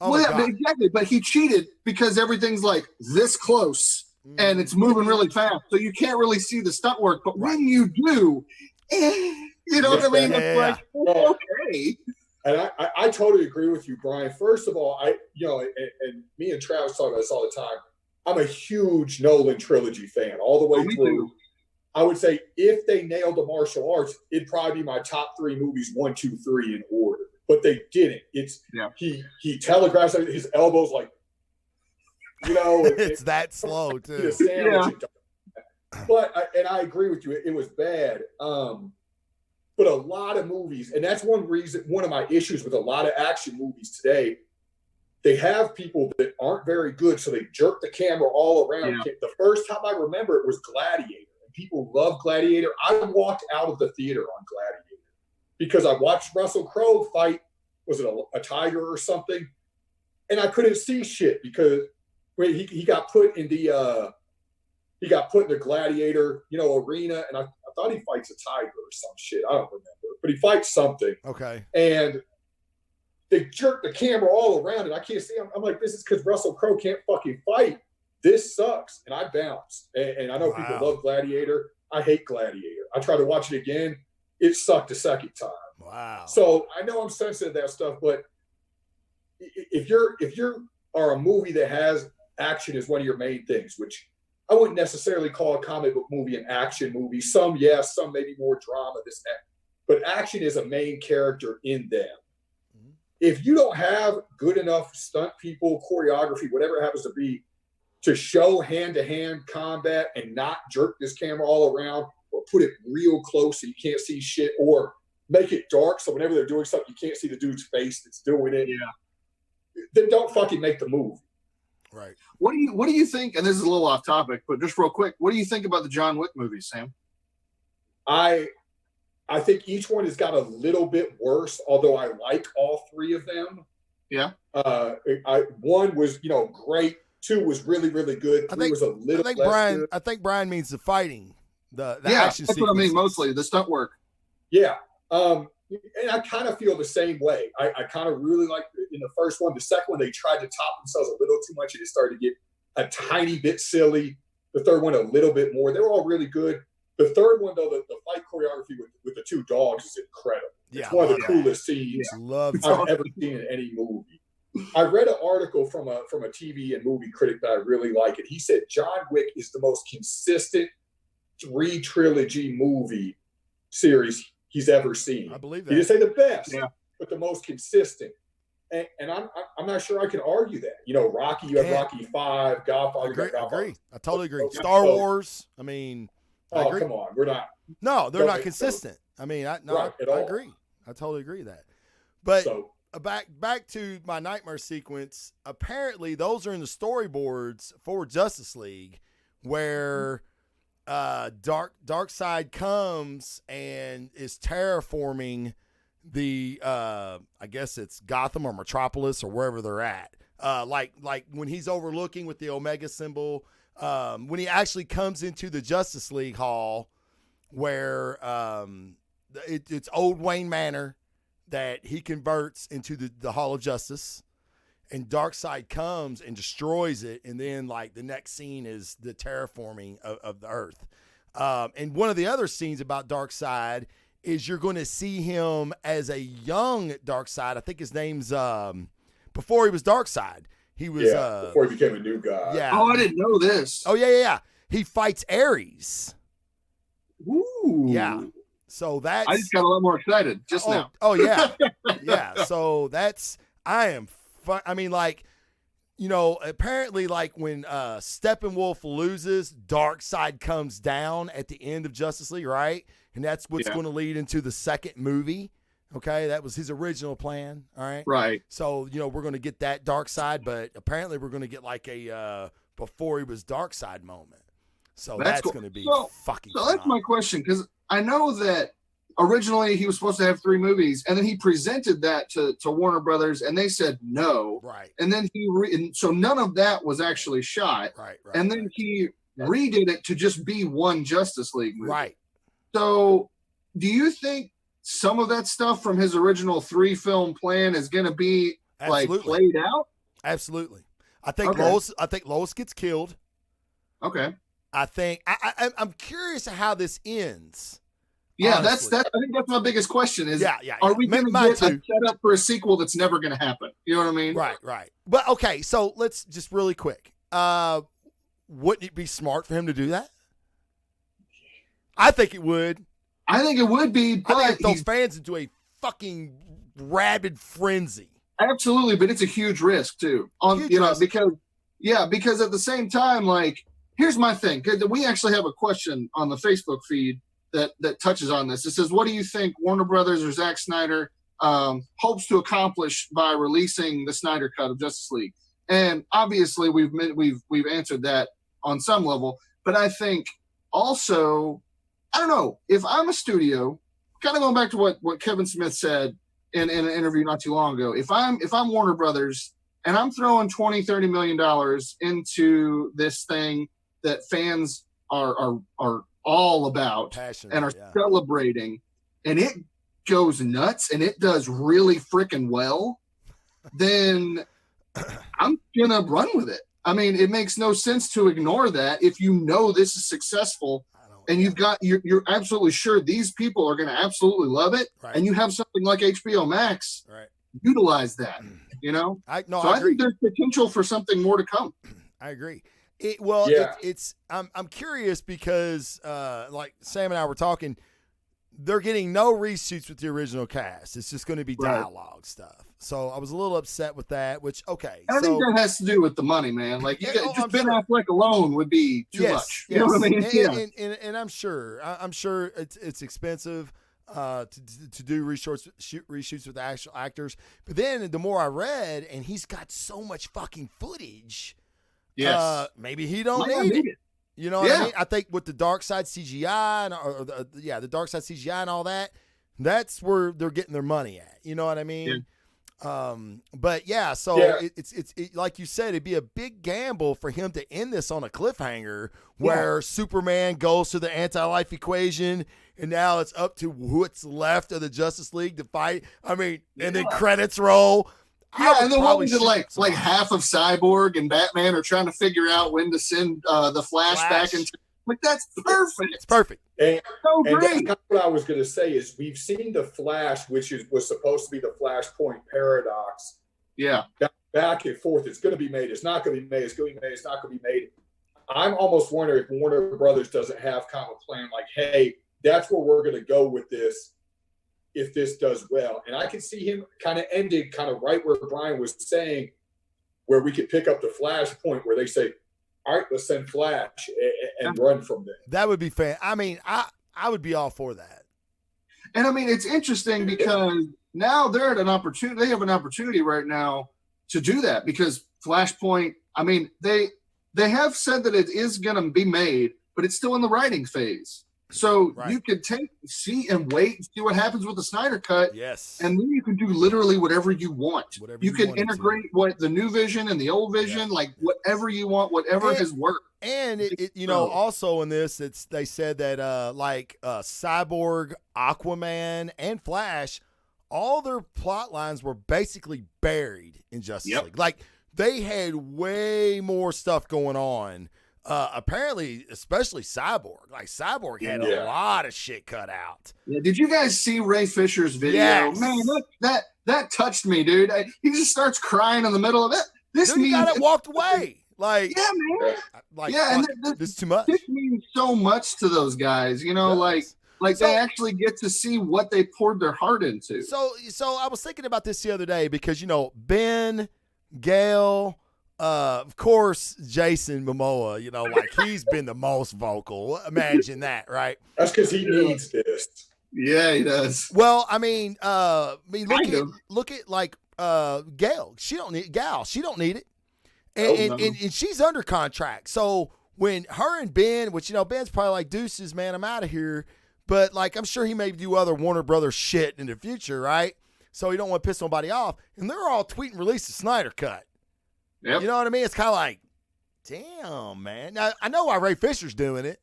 [SPEAKER 5] exactly. But he cheated because everything's like this close and it's moving really fast, so you can't really see the stunt work. But when you do, you know what I mean? It's like, okay.
[SPEAKER 4] And I totally agree with you, Brian. First of all, and me and Travis talk about this all the time. I'm a huge Nolan trilogy fan, all the way through. I would say if they nailed the martial arts, it'd probably be my top 3 movies, 1, 2, 3 in order. But they didn't. He telegraphs his elbows like, you know.
[SPEAKER 2] It's that slow too.
[SPEAKER 4] But I agree with you. It was bad. But a lot of movies, and that's one of my issues with a lot of action movies today, they have people that aren't very good, so they jerk the camera all around. Yeah. The first time I remember it was Gladiator, and people love Gladiator. I walked out of the theater on Gladiator because I watched Russell Crowe fight, was it a tiger or something? And I couldn't see shit because he got put in the Gladiator, arena, and I thought he fights a tiger or some shit. I don't remember, but he fights something.
[SPEAKER 2] Okay.
[SPEAKER 4] And they jerk the camera all around, and I can't see him. I'm like, this is because Russell Crowe can't fucking fight. This sucks. And I bounced. And I know people love Gladiator. I hate Gladiator. I tried to watch it again. It sucked the second time.
[SPEAKER 2] Wow.
[SPEAKER 4] So I know I'm sensitive to that stuff, but if you're a movie that has action as one of your main things, which I wouldn't necessarily call a comic book movie an action movie. Some, yes, some maybe more drama, this and that. But action is a main character in them. Mm-hmm. If you don't have good enough stunt people, choreography, whatever it happens to be, to show hand-to-hand combat and not jerk this camera all around or put it real close so you can't see shit, or make it dark so whenever they're doing something, you can't see the dude's face that's doing it, then don't fucking make the movie.
[SPEAKER 2] Right.
[SPEAKER 5] What do you think? And this is a little off topic, but just real quick, what do you think about the John Wick movies, Sam?
[SPEAKER 4] I think each one has got a little bit worse, although I like all 3 of them.
[SPEAKER 5] Yeah.
[SPEAKER 4] One was, great. 2 was really, really good. 3 was a little less good.
[SPEAKER 2] I think Brian means the fighting, the action
[SPEAKER 5] sequences. That's what I mean, mostly the stunt work.
[SPEAKER 4] Yeah. And I kind of feel the same way. I kind of really like in the first one. The second one, they tried to top themselves a little too much, and it started to get a tiny bit silly. The third one, a little bit more. They were all really good. The third one, though, the fight choreography with the 2 dogs is incredible. It's one of the coolest scenes I've ever seen in any movie. I read an article from a TV and movie critic that I really like, and he said John Wick is the most consistent 3 trilogy movie series he's ever seen.
[SPEAKER 2] I believe that.
[SPEAKER 4] He didn't say the best, but the most consistent. And I'm not sure I can argue that. Rocky, you have Rocky 5, Godfather.
[SPEAKER 2] I agree. I totally agree. Star Wars. I mean, I agree.
[SPEAKER 4] Come on, we're not.
[SPEAKER 2] No, they're not consistent. I mean, I agree. I totally agree with that. But
[SPEAKER 4] So
[SPEAKER 2] back to my nightmare sequence. Apparently, those are in the storyboards for Justice League, where Darkseid comes and is terraforming the I guess it's Gotham or Metropolis or wherever they're at. Like when he's overlooking with the Omega symbol, when he actually comes into the Justice League Hall, where it's old Wayne Manor that he converts into the Hall of Justice, and Darkseid comes and destroys it, and then like the next scene is the terraforming of the Earth. And one of the other scenes about Darkseid is you're going to see him as a young Darkseid. I think his name's before he was Darkseid. He was
[SPEAKER 4] before he became a new guy.
[SPEAKER 2] Yeah.
[SPEAKER 5] Oh, I didn't know this.
[SPEAKER 2] Oh yeah. He fights Ares.
[SPEAKER 5] Ooh.
[SPEAKER 2] Yeah. So that's.
[SPEAKER 5] I just got a lot more excited just now.
[SPEAKER 2] Oh yeah, yeah. So I mean, like, you know, apparently, like when Steppenwolf loses, Darkseid comes down at the end of Justice League, right? And that's what's going to lead into the second movie. Okay, that was his original plan. All right,
[SPEAKER 5] Right.
[SPEAKER 2] So you know we're going to get that Darkseid, but apparently we're going to get like a before he was Darkseid moment. So that's
[SPEAKER 5] cool.
[SPEAKER 2] going to be fucking.
[SPEAKER 5] So that's my question, because I know that originally he was supposed to have 3 movies, and then he presented that to Warner Brothers, and they said no.
[SPEAKER 2] Right.
[SPEAKER 5] And then so none of that was actually shot.
[SPEAKER 2] Right.
[SPEAKER 5] And then he redid it to just be one Justice League movie.
[SPEAKER 2] Right.
[SPEAKER 5] So do you think some of that stuff from his original 3-film plan is going to be like played out?
[SPEAKER 2] Absolutely. I think Lois gets killed.
[SPEAKER 5] Okay.
[SPEAKER 2] I think I'm curious how this ends.
[SPEAKER 5] Yeah,
[SPEAKER 2] honestly.
[SPEAKER 5] I think that's my biggest question is,
[SPEAKER 2] yeah.
[SPEAKER 5] Are we going to get a setup for a sequel that's never going to happen? You know what I mean?
[SPEAKER 2] Right. But okay, so let's just really quick. Wouldn't it be smart for him to do that? I think it would.
[SPEAKER 5] I think it would be, but
[SPEAKER 2] I think those fans into a fucking rabid frenzy.
[SPEAKER 5] Absolutely, but it's a huge risk too. Because at the same time, like, here's my thing. We actually have a question on the Facebook feed that touches on this. It says, what do you think Warner Brothers or Zack Snyder hopes to accomplish by releasing the Snyder Cut of Justice League? And obviously we've answered that on some level, but I think also, I don't know, if I'm a studio, kind of going back to what Kevin Smith said in an interview not too long ago, if I'm Warner Brothers and I'm throwing $20-30 million into this thing that fans are all about
[SPEAKER 2] passionate,
[SPEAKER 5] and are celebrating, and it goes nuts and it does really freaking well, then I'm gonna run with it. I mean, it makes no sense to ignore that if you know this is successful and you're absolutely sure these people are gonna absolutely love it, and you have something like HBO Max, utilize that. You know, I think there's potential for something more to come.
[SPEAKER 2] I agree. I'm curious because like Sam and I were talking, they're getting no reshoots with the original cast. It's just going to be dialogue stuff. So I was a little upset with that, which, okay.
[SPEAKER 5] I think that has to do with the money, man. Like, Ben Affleck alone would be too much. You know what I mean?
[SPEAKER 2] And I'm sure it's expensive to do reshoots with actual actors. But then the more I read, and he's got so much fucking footage.
[SPEAKER 5] Yes.
[SPEAKER 2] Maybe he don't need it. You know what I mean? I think with the Darkseid CGI the Darkseid CGI and all that, that's where they're getting their money at. You know what I mean? Yeah. It's like you said, it'd be a big gamble for him to end this on a cliffhanger where Superman goes to the anti-life equation, and now it's up to what's left of the Justice League to fight. I mean, and then credits roll.
[SPEAKER 5] Yeah, and then what was it like half of Cyborg and Batman are trying to figure out when to send the Flash back into. Like, that's perfect.
[SPEAKER 2] It's perfect.
[SPEAKER 4] And
[SPEAKER 5] great.
[SPEAKER 4] that's what I was going to say is we've seen the Flash, which was supposed to be the Flashpoint paradox.
[SPEAKER 5] Yeah.
[SPEAKER 4] Back and forth. It's going to be made. It's not going to be made. It's going to be made. It's not going to be made. I'm almost wondering if Warner Brothers doesn't have kind of a plan like, hey, that's where we're going to go with this if this does well. And I can see him kind of ending kind of right where Brian was saying, where we could pick up the Flashpoint where they say, all right, let's send Flash and run from there.
[SPEAKER 2] That would be fan. I mean, I would be all for that.
[SPEAKER 5] And I mean, it's interesting because now they're at an opportunity. They have an opportunity right now to do that because Flashpoint. I mean, they have said that it is going to be made, but it's still in the writing phase. So you could see and wait and see what happens with the Snyder Cut.
[SPEAKER 2] Yes.
[SPEAKER 5] And then you can do literally whatever you want.
[SPEAKER 2] Whatever
[SPEAKER 5] you can integrate what the new vision and the old vision, like whatever you want, whatever has worked.
[SPEAKER 2] And it you know, also in this, they said that Cyborg, Aquaman, and Flash, all their plot lines were basically buried in Justice League. Like they had way more stuff going on. Apparently, especially Cyborg. Like Cyborg had a lot of shit cut out.
[SPEAKER 5] Yeah, did you guys see Ray Fisher's video?
[SPEAKER 2] Yes.
[SPEAKER 5] Man, that touched me, dude. He just starts crying in the middle of it. This means
[SPEAKER 2] got it walked away. Like
[SPEAKER 5] man.
[SPEAKER 2] Like
[SPEAKER 5] and
[SPEAKER 2] this is too much.
[SPEAKER 5] This means so much to those guys, you know, like they actually get to see what they poured their heart into.
[SPEAKER 2] So I was thinking about this the other day because Ben, Gail, of course, Jason Momoa, like he's been the most vocal. Imagine that, right?
[SPEAKER 4] That's because he needs this.
[SPEAKER 5] Yeah, he does.
[SPEAKER 2] Well, I mean, look at like Gail. She don't need it, and she's under contract. So when her and Ben, which Ben's probably like deuces, man, I'm out of here. But like I'm sure he may do other Warner Brothers shit in the future, right? So he don't want to piss nobody off, and they're all tweeting release the Snyder Cut.
[SPEAKER 5] Yep.
[SPEAKER 2] You know what I mean? It's kind of like, damn, man. Now, I know why Ray Fisher's doing it.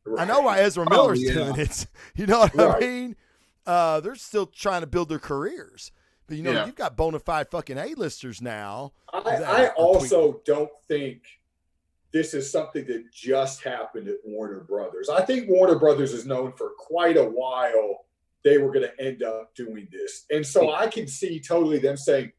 [SPEAKER 2] Right. I know why Ezra Miller's doing it. You know what I mean? They're still trying to build their careers. But, you've got bona fide fucking A-listers now.
[SPEAKER 4] I also don't think this is something that just happened at Warner Brothers. I think Warner Brothers is known for quite a while they were going to end up doing this. And so I can see totally them saying,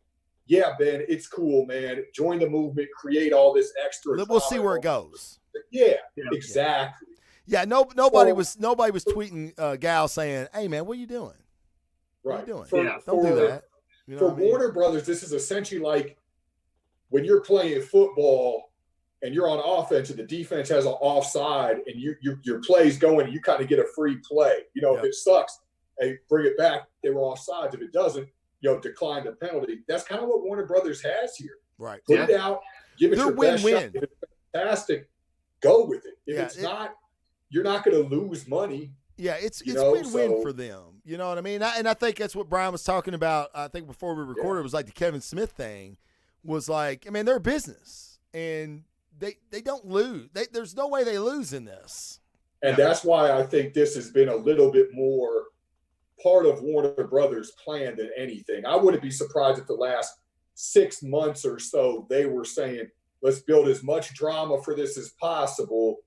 [SPEAKER 4] yeah, Ben, it's cool, man. Join the movement, create all this extra.
[SPEAKER 2] We'll see where it goes.
[SPEAKER 4] Yeah, exactly.
[SPEAKER 2] Yeah, nobody was tweeting Gal saying, "Hey, man, what are you doing? What are you doing? Don't do that."
[SPEAKER 4] For Warner Brothers, this is essentially like when you're playing football and you're on offense and the defense has an offside and your play's going and you kind of get a free play. If it sucks, hey, bring it back. They were offsides. If it doesn't, decline the penalty. That's kind of what Warner Brothers has here.
[SPEAKER 2] Right.
[SPEAKER 4] Put it out, give it your best shot. If it's fantastic, go with it. If it's not, you're not going to lose money.
[SPEAKER 2] Yeah, it's win-win for them. You know what I mean? And I think that's what Brian was talking about. I think before we recorded, it was like the Kevin Smith thing was like, I mean, they're a business and they don't lose. There's no way they lose in this.
[SPEAKER 4] And that's why I think this has been a little bit more part of Warner Brothers' plan than anything. I wouldn't be surprised if the last 6 months or so they were saying, let's build as much drama for this as possible.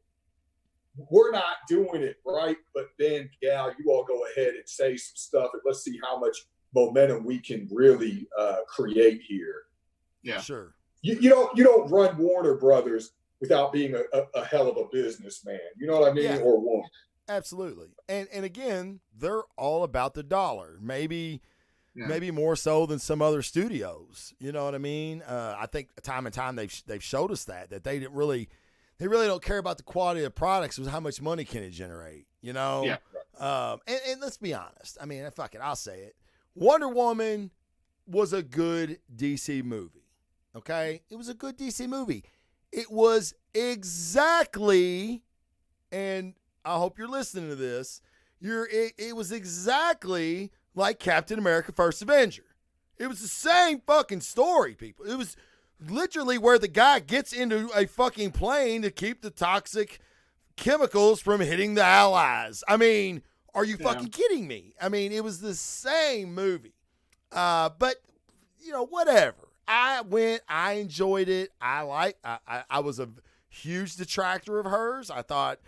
[SPEAKER 4] We're not doing it right, but Ben, Gal, you all go ahead and say some stuff and let's see how much momentum we can really create here.
[SPEAKER 5] Yeah,
[SPEAKER 2] sure.
[SPEAKER 4] You don't run Warner Brothers without being a hell of a businessman. You know what I mean?
[SPEAKER 2] Yeah.
[SPEAKER 4] Or woman.
[SPEAKER 2] Absolutely. And again, they're all about the dollar. Maybe more so than some other studios. You know what I mean? I think time and time they've showed us that they really don't care about the quality of the products, but how much money can it generate, Yeah. And let's be honest. I mean, fuck it, I'll say it. Wonder Woman was a good DC movie. Okay? It was a good DC movie. It was exactly, and I hope you're listening to this. It was exactly like Captain America: First Avenger. It was the same fucking story, people. It was literally where the guy gets into a fucking plane to keep the toxic chemicals from hitting the Allies. I mean, are you fucking kidding me? I mean, it was the same movie. But whatever. I enjoyed it. I was a huge detractor of hers. I thought,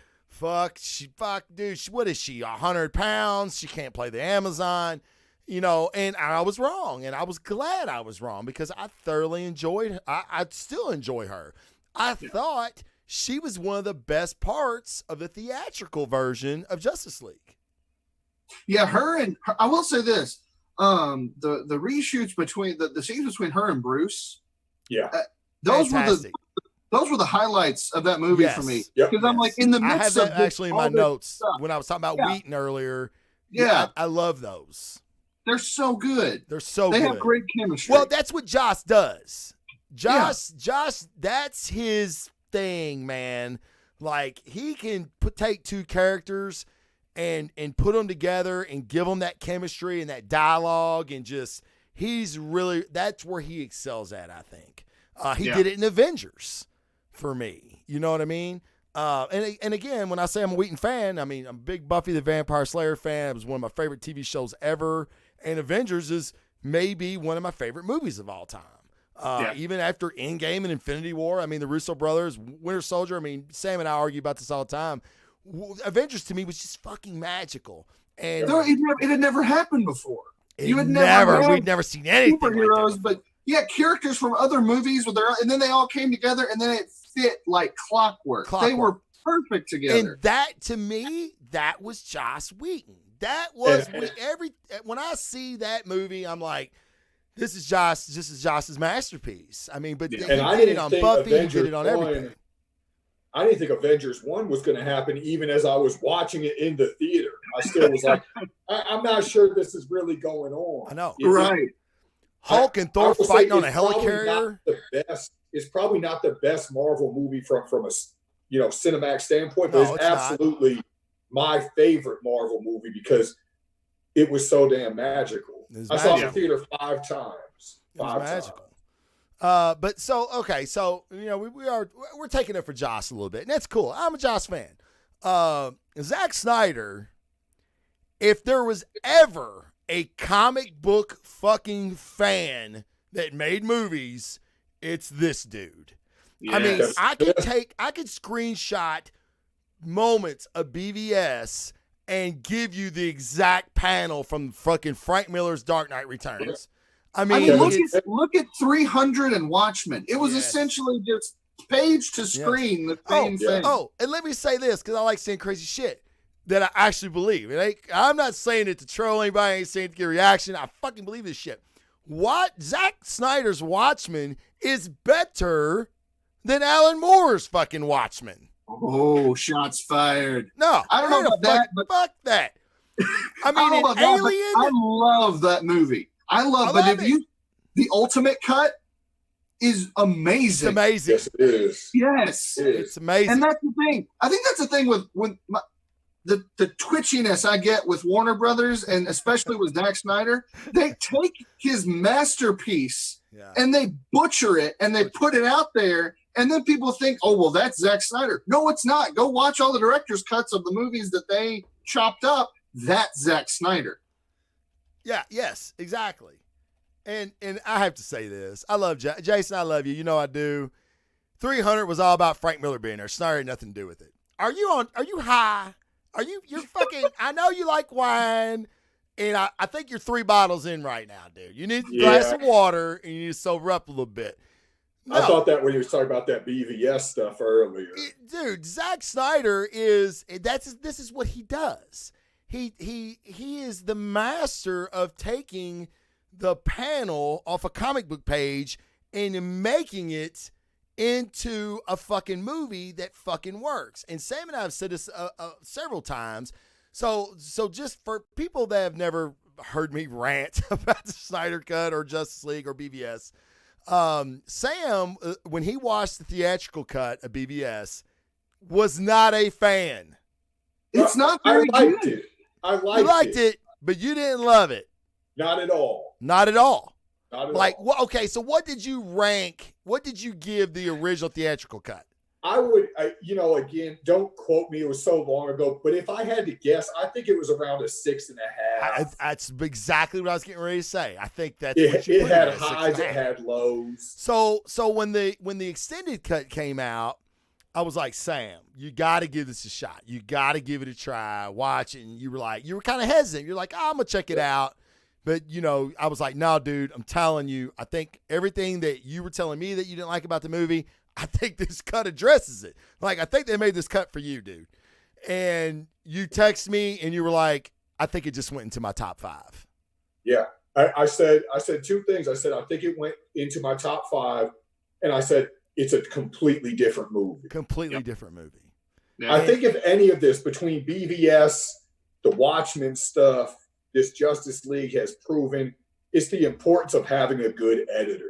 [SPEAKER 2] dude, what is she, 100 pounds? She can't play the Amazon, and I was wrong. And I was glad I was wrong because I thoroughly enjoyed, I still enjoy her. I thought she was one of the best parts of the theatrical version of Justice League.
[SPEAKER 5] Yeah, I will say this, the reshoots between the scenes between her and Bruce.
[SPEAKER 4] Yeah.
[SPEAKER 5] Those were the highlights of that movie for me. Because I'm like in the midst
[SPEAKER 2] I have that actually in my notes when I was talking about Wheaton earlier.
[SPEAKER 5] Yeah.
[SPEAKER 2] I love those.
[SPEAKER 5] They're so good.
[SPEAKER 2] They're so
[SPEAKER 5] They
[SPEAKER 2] good.
[SPEAKER 5] have great chemistry.
[SPEAKER 2] Well, that's what Joss does. Joss, that's his thing, man. Like, he can take two characters and put them together and give them that chemistry and that dialogue, and just, that's where he excels at, I think. He did it in Avengers for me. You know what I mean? And again, when I say I'm a Wheaton fan, I mean, I'm a big Buffy the Vampire Slayer fan. It was one of my favorite TV shows ever. And Avengers is maybe one of my favorite movies of all time. Even after Endgame and Infinity War, I mean, the Russo brothers, Winter Soldier, I mean, Sam and I argue about this all the time. Avengers to me was just fucking magical. And
[SPEAKER 5] it had never happened before.
[SPEAKER 2] We'd never seen anything
[SPEAKER 5] superheroes,
[SPEAKER 2] like
[SPEAKER 5] but characters from other movies and then they all came together, and then it fit like clockwork. They were perfect together.
[SPEAKER 2] And that, to me, that was Joss Whedon. That was when I see that movie, I'm like, this is Joss's masterpiece. I mean, but he did it on Buffy, he did it on everything.
[SPEAKER 4] I didn't think Avengers 1 was going to happen even as I was watching it in the theater. I still was like, I'm not sure this is really going on.
[SPEAKER 2] I know.
[SPEAKER 5] Right.
[SPEAKER 2] Hulk and Thor fighting on a helicarrier.
[SPEAKER 4] It's probably not the best Marvel movie from a cinematic standpoint, but it's absolutely my favorite Marvel movie because it was so damn magical. I saw it in the theater 5 times.
[SPEAKER 2] It was magical. But so we're taking it for Joss a little bit, and that's cool. I'm a Joss fan. Zack Snyder, if there was ever a comic book fucking fan that made movies, it's this dude. Yes. I mean, I could screenshot moments of BVS and give you the exact panel from fucking Frank Miller's Dark Knight Returns. I mean
[SPEAKER 5] look at 300 and Watchmen. It was essentially just page to screen the same thing.
[SPEAKER 2] Oh, and let me say this, because I like saying crazy shit that I actually believe. I'm not saying it to troll anybody. I ain't saying it to get a reaction. I fucking believe this shit. Zack Snyder's Watchmen is better than Alan Moore's fucking Watchmen.
[SPEAKER 5] Oh, shots fired.
[SPEAKER 2] No,
[SPEAKER 5] I don't know about that, but
[SPEAKER 2] fuck that. I mean, Alien.
[SPEAKER 5] I love that movie. The ultimate cut is amazing.
[SPEAKER 2] It's amazing.
[SPEAKER 4] Yes, it is.
[SPEAKER 5] Yes,
[SPEAKER 2] it's amazing.
[SPEAKER 5] And that's the thing. I think that's the thing with the twitchiness I get with Warner Brothers, and especially with Zack Snyder. They take his masterpiece and they butcher it and they put it out there, and then people think, oh, well, that's Zack Snyder. No, it's not. Go watch all the director's cuts of the movies that they chopped up. That's Zack Snyder.
[SPEAKER 2] Yeah, yes, exactly. And I have to say this. I love Jason, I love you. You know I do. 300 was all about Frank Miller being there. Snyder had nothing to do with it. Are you high? You're fucking, I know you like wine, and I think you're 3 bottles in right now, dude. You need a glass of water, and you need to sober up a little bit. No.
[SPEAKER 4] I thought that when you were talking about that BVS stuff earlier.
[SPEAKER 2] Dude, Zack Snyder this is what he does. He is the master of taking the panel off a comic book page and making it into a fucking movie that fucking works. And Sam and I have said this several times. So just for people that have never heard me rant about the Snyder Cut or Justice League or BVS, Sam, when he watched the theatrical cut of BVS, was not a fan.
[SPEAKER 5] It's not very good.
[SPEAKER 4] I
[SPEAKER 2] liked it, but you didn't love it.
[SPEAKER 4] Not at all.
[SPEAKER 2] Not at all.
[SPEAKER 4] Not at all.
[SPEAKER 2] Okay, so what did you rank? What did you give the original theatrical cut?
[SPEAKER 4] I would, again, don't quote me. It was so long ago. But if I had to guess, I think it was around a 6.5.
[SPEAKER 2] That's exactly what I was getting ready to say. I think that's
[SPEAKER 4] it had highs, it had lows.
[SPEAKER 2] So when the extended cut came out, I was like, Sam, you got to give this a shot. You got to give it a try. Watch it. And you were kind of hesitant. You're like, I'm going to check it out. But, I was like, no, dude, I'm telling you, I think everything that you were telling me that you didn't like about the movie, I think this cut addresses it. Like, I think they made this cut for you, dude. And you text me and you were like, I think it just went into my top 5.
[SPEAKER 4] Yeah. I said 2 things. I said, I think it went into my top 5. And I said, it's a completely different movie.
[SPEAKER 2] Completely different movie.
[SPEAKER 4] Yeah. I think if any of this between BVS, the Watchmen stuff, this Justice League has proven is the importance of having a good editor.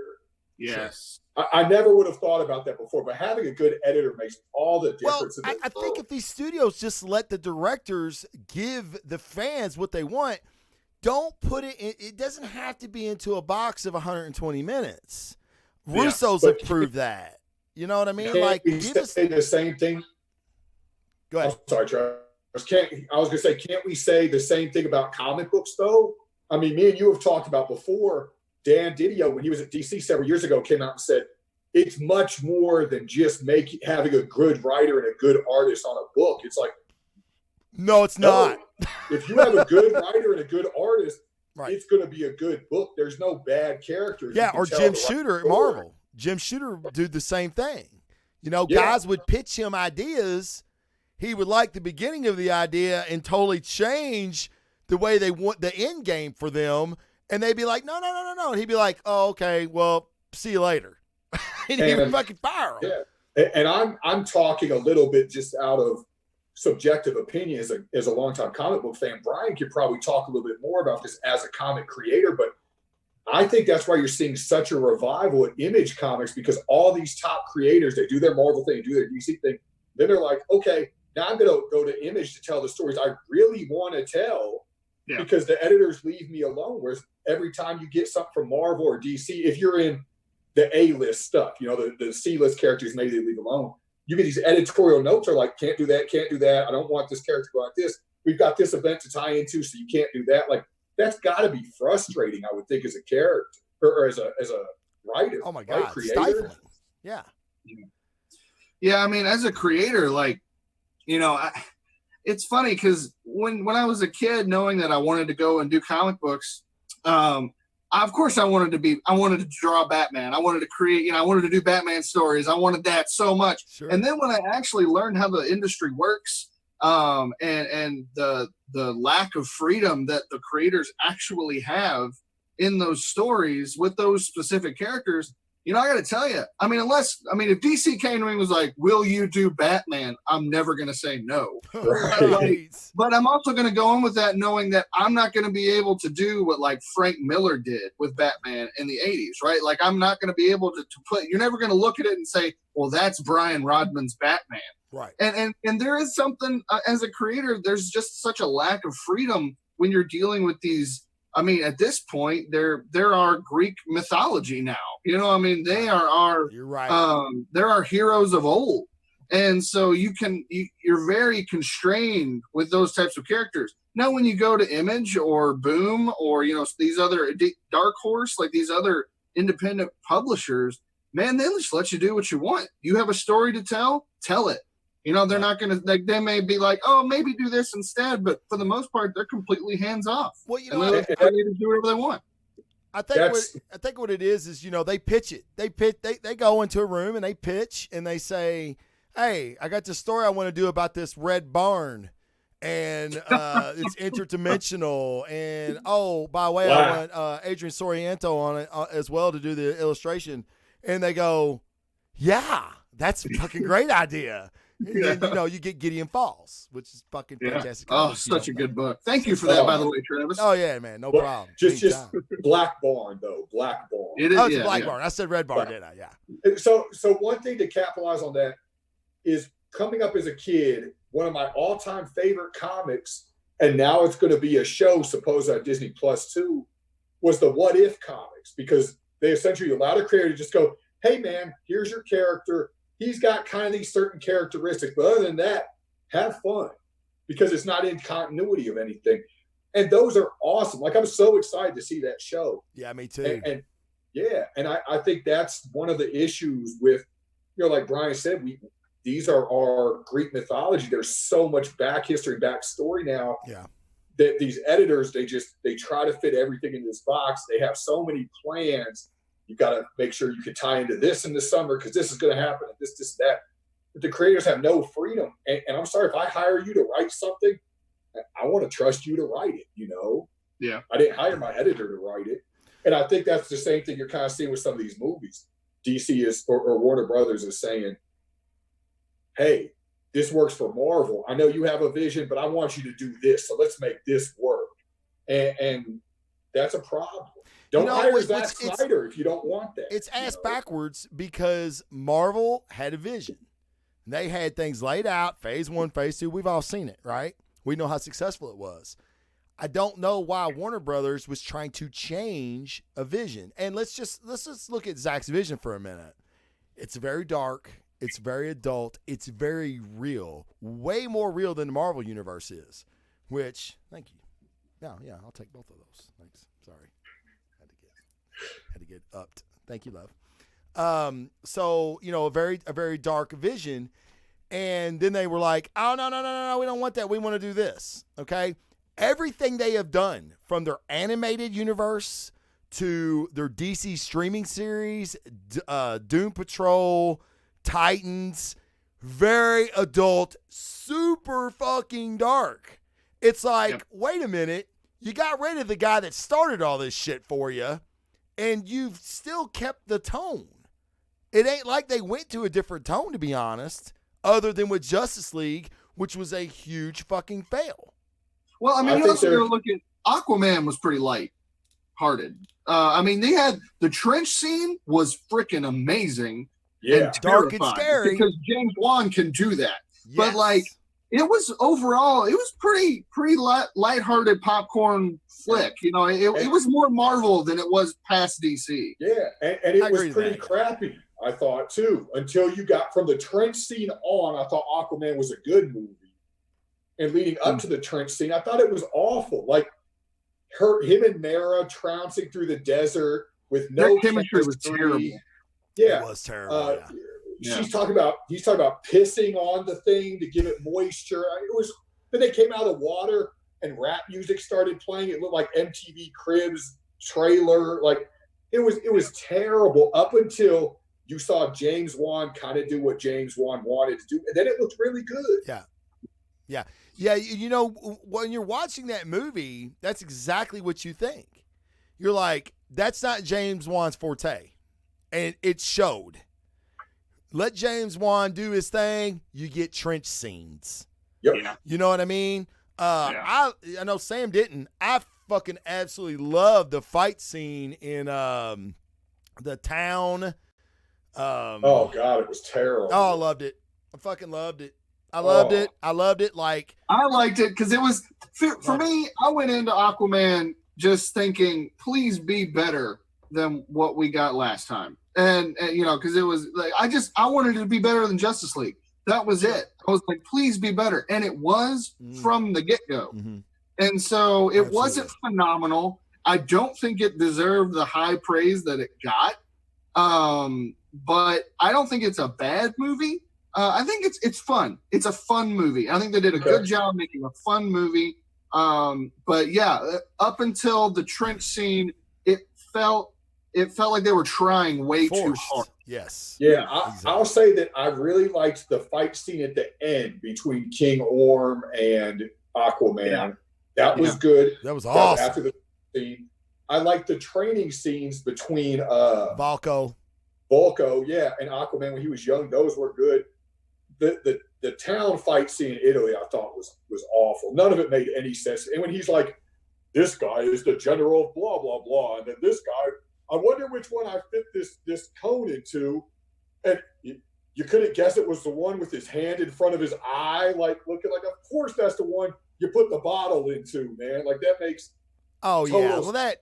[SPEAKER 5] Yes.
[SPEAKER 4] I never would have thought about that before, but having a good editor makes all the difference.
[SPEAKER 2] Well, I think if these studios just let the directors give the fans what they want, don't put it in, it doesn't have to be into a box of 120 minutes. Russo's have proved that. You know what I mean? Like, give us
[SPEAKER 4] the same thing.
[SPEAKER 2] Go ahead.
[SPEAKER 4] Oh, sorry, Travis. I was going to say, can't we say the same thing about comic books, though? I mean, me and you have talked about before. Dan Didio, when he was at DC several years ago, came out and said, it's much more than just having a good writer and a good artist on a book. It's like,
[SPEAKER 2] no, it's not.
[SPEAKER 4] If you have a good writer and a good artist,
[SPEAKER 2] right,
[SPEAKER 4] it's going to be a good book. There's no bad characters.
[SPEAKER 2] Yeah, or Jim Shooter at Marvel. Jim Shooter did the same thing. You know, guys would pitch him ideas. He would like the beginning of the idea and totally change the way they want the end game for them. And they'd be like, no. And he'd be like, oh, okay, well, see you later. And he would fucking fire him.
[SPEAKER 4] Yeah. And I'm talking a little bit just out of subjective opinion as a longtime comic book fan. Brian could probably talk a little bit more about this as a comic creator, but I think that's why you're seeing such a revival at Image Comics, because all these top creators, they do their Marvel thing, do their DC thing. Then they're like, okay, now I'm going to go to Image to tell the stories I really want to tell, because the editors leave me alone. Whereas every time you get something from Marvel or DC, if you're in the A-list stuff, you know, the C-list characters, maybe they leave alone. You get these editorial notes are like, can't do that. I don't want this character to go like this. We've got this event to tie into, so you can't do that. Like, that's got to be frustrating, I would think, as a character or as a writer.
[SPEAKER 2] Oh, my God.
[SPEAKER 4] Right? Creator.
[SPEAKER 2] Stifling. Yeah.
[SPEAKER 5] Yeah, I mean, as a creator, like, you know, it's funny because when I was a kid, knowing that I wanted to go and do comic books, of course I wanted to draw Batman. I wanted to create, I wanted to do Batman stories. I wanted that so much.
[SPEAKER 2] Sure.
[SPEAKER 5] And then when I actually learned how the industry works, and the lack of freedom that the creators actually have in those stories with those specific characters, I got to tell you, if DC came to me and was like, will you do Batman? I'm never going to say no.
[SPEAKER 2] Right.
[SPEAKER 5] But I'm also going to go in with that knowing that I'm not going to be able to do what like Frank Miller did with Batman in the 80s, right? Like, I'm not going to be able to put, you're never going to look at it and say, well, that's Brian Rodman's Batman.
[SPEAKER 2] Right.
[SPEAKER 5] And there is something, as a creator, there's just such a lack of freedom when you're dealing with these. I mean, at this point, they're our Greek mythology now. They are our.
[SPEAKER 2] You're right.
[SPEAKER 5] They're our heroes of old, and so you're very constrained with those types of characters. Now, when you go to Image or Boom or these other Dark Horse, like these other independent publishers, man, they just let you do what you want. You have a story to tell it. They're not going to, they may be like, oh, maybe do this instead. But for the most part, they're completely hands off.
[SPEAKER 2] Well,
[SPEAKER 5] they do whatever they want.
[SPEAKER 2] I think what it is, they pitch it. They go into a room and they pitch and they say, hey, I got this story I want to do about this red barn. And it's interdimensional. And, oh, by the way, I want Adrian Soriento on it as well to do the illustration. And they go, yeah, that's a fucking great idea. And then, you get Gideon Falls, which is fucking fantastic.
[SPEAKER 5] Oh, such a good book. Thank you for that, by the way, Travis.
[SPEAKER 2] Oh, yeah, man. No problem.
[SPEAKER 4] Just Black Barn, though. Black Barn.
[SPEAKER 5] It is,
[SPEAKER 2] it's Black Barn. I said Red Barn, didn't I? Yeah.
[SPEAKER 4] So one thing to capitalize on that is coming up as a kid, one of my all-time favorite comics, and now it's going to be a show, supposed on Disney Plus too, was the What If comics, because they essentially allowed a creator to just go, hey, man, here's your character. He's got kind of these certain characteristics, but other than that, have fun, because it's not in continuity of anything. And those are awesome. Like, I'm so excited to see that show.
[SPEAKER 2] Yeah, me too.
[SPEAKER 4] And I think that's one of the issues with, like Brian said, these are our Greek mythology. There's so much back history, back story now.
[SPEAKER 2] Yeah.
[SPEAKER 4] That these editors, they try to fit everything in this box. They have so many plans. You've got to make sure you can tie into this in the summer because this is going to happen, and this, that. But the creators have no freedom. And I'm sorry, if I hire you to write something, I want to trust you to write it,
[SPEAKER 5] Yeah.
[SPEAKER 4] I didn't hire my editor to write it. And I think that's the same thing you're kind of seeing with some of these movies. DC is, or Warner Brothers is saying, hey, this works for Marvel. I know you have a vision, but I want you to do this. So let's make this work. And that's a problem. Don't hire Zack Snyder if you don't want that.
[SPEAKER 2] It's ass backwards because Marvel had a vision. They had things laid out, phase 1, phase 2. We've all seen it, right? We know how successful it was. I don't know why Warner Brothers was trying to change a vision. And let's just look at Zack's vision for a minute. It's very dark. It's very adult. It's very real. Way more real than the Marvel universe is. Which, thank you. Yeah, I'll take both of those. Thanks. Sorry. Had to get upped. Thank you, love. So, a very dark vision. And then they were like, oh, no, we don't want that. We want to do this. Okay. Everything they have done from their animated universe to their DC streaming series, Doom Patrol, Titans, very adult, super fucking dark. It's like, wait a minute. You got rid of the guy that started all this shit for you, and you've still kept the tone. It ain't like they went to a different tone, to be honest, other than with Justice League, which was a huge fucking fail.
[SPEAKER 5] Well, I mean, you also got to look at Aquaman was pretty light-hearted. I mean, they had the trench scene was freaking amazing.
[SPEAKER 4] Yeah,
[SPEAKER 5] and
[SPEAKER 2] dark and scary.
[SPEAKER 5] Because James Wan can do that.
[SPEAKER 2] Yes.
[SPEAKER 5] But like, it was pretty lighthearted popcorn flick. It was more Marvel than it was past DC.
[SPEAKER 4] Yeah, and it was pretty crappy, I thought, too. Until you got from the trench scene on, I thought Aquaman was a good movie. And leading up to the trench scene, I thought it was awful. Like him and Mara trouncing through the desert with no
[SPEAKER 5] chemistry was terrible.
[SPEAKER 2] It
[SPEAKER 5] Yeah,
[SPEAKER 2] was terrible.
[SPEAKER 4] He's talking about pissing on the thing to give it moisture. Then they came out of the water and rap music started playing. It looked like MTV Cribs trailer. Like it was terrible up until you saw James Wan kind of do what James Wan wanted to do, and then it looked really good.
[SPEAKER 2] Yeah. When you're watching that movie, that's exactly what you think. You're like, that's not James Wan's forte. And it showed. Let James Wan do his thing, you get trench scenes.
[SPEAKER 4] Yep.
[SPEAKER 2] You know what I mean? I know Sam didn't. I fucking absolutely loved the fight scene in the town.
[SPEAKER 4] Oh, God, it was terrible.
[SPEAKER 2] Oh, I loved it. I fucking loved it. I loved it. I loved it. Like,
[SPEAKER 5] I liked it because it was for me. I went into Aquaman just thinking, please be better than what we got last time, and because it was like I wanted it to be better than Justice League. That was it. I was like, please be better, and it was from the get-go.
[SPEAKER 2] Mm-hmm.
[SPEAKER 5] And so it wasn't phenomenal. I don't think it deserved the high praise that it got, but I don't think it's a bad movie. I think it's fun. It's a fun movie. I think they did a good job making a fun movie. But yeah, up until the trench scene, it felt like they were trying way too hard.
[SPEAKER 2] Yes.
[SPEAKER 4] Yeah, exactly. I'll say that I really liked the fight scene at the end between King Orm and Aquaman. Yeah. That was good.
[SPEAKER 2] That was awesome.
[SPEAKER 4] After the scene, I liked the training scenes between
[SPEAKER 2] Volko,
[SPEAKER 4] and Aquaman when he was young. Those were good. The town fight scene in Italy, I thought was awful. None of it made any sense. And when he's like, this guy is the general of blah, blah, blah. And then this guy, I wonder which one I fit this cone into. And you couldn't guess it was the one with his hand in front of his eye, like looking like, of course that's the one you put the bottle into, man. Like that makes
[SPEAKER 2] Oh yeah. Well that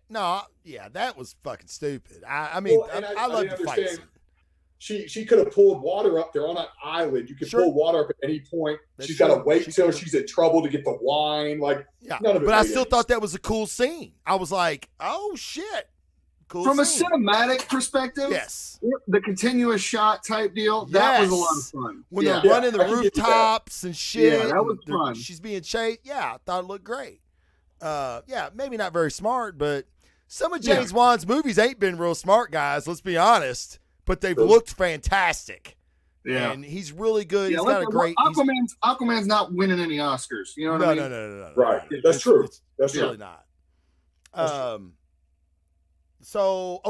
[SPEAKER 2] was fucking stupid. I mean, I love the fight scene.
[SPEAKER 4] She could have pulled water up there on an island. You could pull water up at any point. She's got to wait till she's in trouble to get the wine. Like, none of it.
[SPEAKER 2] But I still thought that was a cool scene. I was like, oh shit. Cool
[SPEAKER 5] From
[SPEAKER 2] scene.
[SPEAKER 5] a cinematic perspective,
[SPEAKER 2] yes.
[SPEAKER 5] The continuous shot type deal, that was a lot of fun.
[SPEAKER 2] When they're running the rooftops and shit.
[SPEAKER 5] Yeah, that was fun.
[SPEAKER 2] She's being chased. Yeah, I thought it looked great. Maybe not very smart, but some of James Wan's movies ain't been real smart, guys. Let's be honest. But they've looked fantastic. Yeah. And he's really good. He's got a great...
[SPEAKER 5] Aquaman's not winning any Oscars. You know what I mean?
[SPEAKER 2] No.
[SPEAKER 4] Right. That's true.
[SPEAKER 2] That's really not. So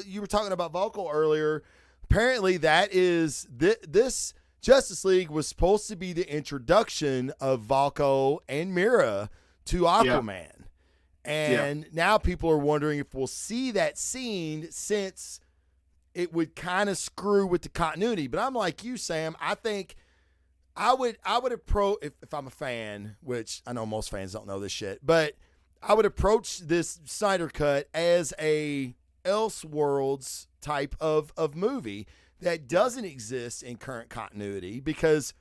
[SPEAKER 2] you were talking about Volko earlier. Apparently that is... This Justice League was supposed to be the introduction of Valko and Mira to Aquaman. And now people are wondering if we'll see that scene, since it would kind of screw with the continuity. But I'm like you, Sam. I think I would approach, if I'm a fan, which I know most fans don't know this shit, but I would approach this Snyder Cut as a Elseworlds type of movie that doesn't exist in current continuity, because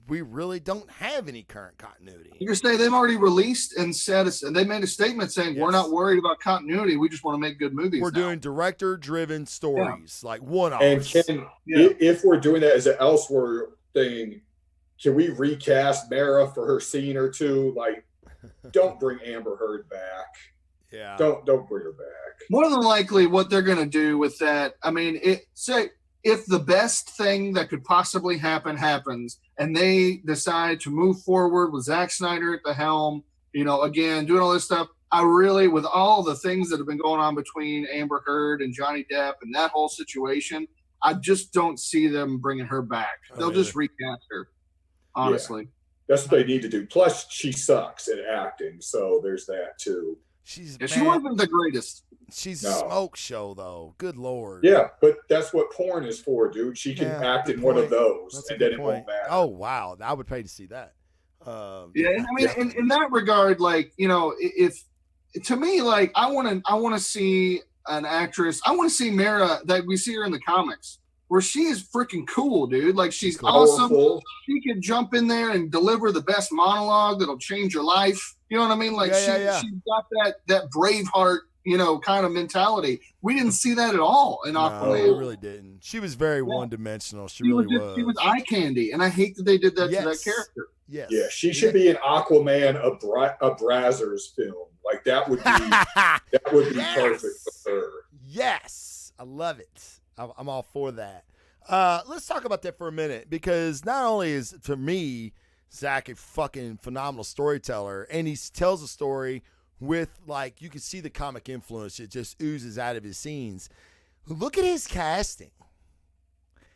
[SPEAKER 2] we really don't have any current continuity.
[SPEAKER 5] You're saying they've already released and said, and they made a statement saying, we're not worried about continuity. We just want to make good movies.
[SPEAKER 2] We're doing director-driven stories, like one-offs.
[SPEAKER 4] And if we're doing that as an Elseworld thing, can we recast Mara for her scene or two? Like, don't bring Amber Heard back.
[SPEAKER 2] Yeah.
[SPEAKER 4] Don't bring her back.
[SPEAKER 5] More than likely, what they're going to do with that, I mean, if the best thing that could possibly happen happens, and they decide to move forward with Zack Snyder at the helm, again, doing all this stuff, I really, with all the things that have been going on between Amber Heard and Johnny Depp and that whole situation, I just don't see them bringing her back. They'll just recast her, honestly.
[SPEAKER 4] Yeah. That's what they need to do. Plus, she sucks at acting, so there's that too.
[SPEAKER 5] She wasn't the greatest.
[SPEAKER 2] She's a smoke show, though. Good Lord.
[SPEAKER 4] Yeah, but that's what porn is for, dude. She can act in one of those, and then it won't matter.
[SPEAKER 2] Oh, wow. I would pay to see that.
[SPEAKER 5] I mean, in that regard, like, if to me, like, I want to see an actress. I want to see Mara that we see her in the comics, where she is freaking cool, dude. Like, she's awesome. She can jump in there and deliver the best monologue that'll change your life. You know what I mean? Like, she's got that Braveheart, kind of mentality. We didn't see that at all in Aquaman.
[SPEAKER 2] No, we really didn't. She was very one-dimensional. She really was.
[SPEAKER 5] She was eye candy, and I hate that they did that to that character.
[SPEAKER 2] Yes.
[SPEAKER 4] Yeah, she should be an Aquaman, a Brazzers film. Like, that would be perfect for her.
[SPEAKER 2] Yes, I love it. I'm all for that. Let's talk about that for a minute, because not only is, to me, Zach a fucking phenomenal storyteller, and he tells a story with, like, you can see the comic influence. It just oozes out of his scenes. Look at his casting.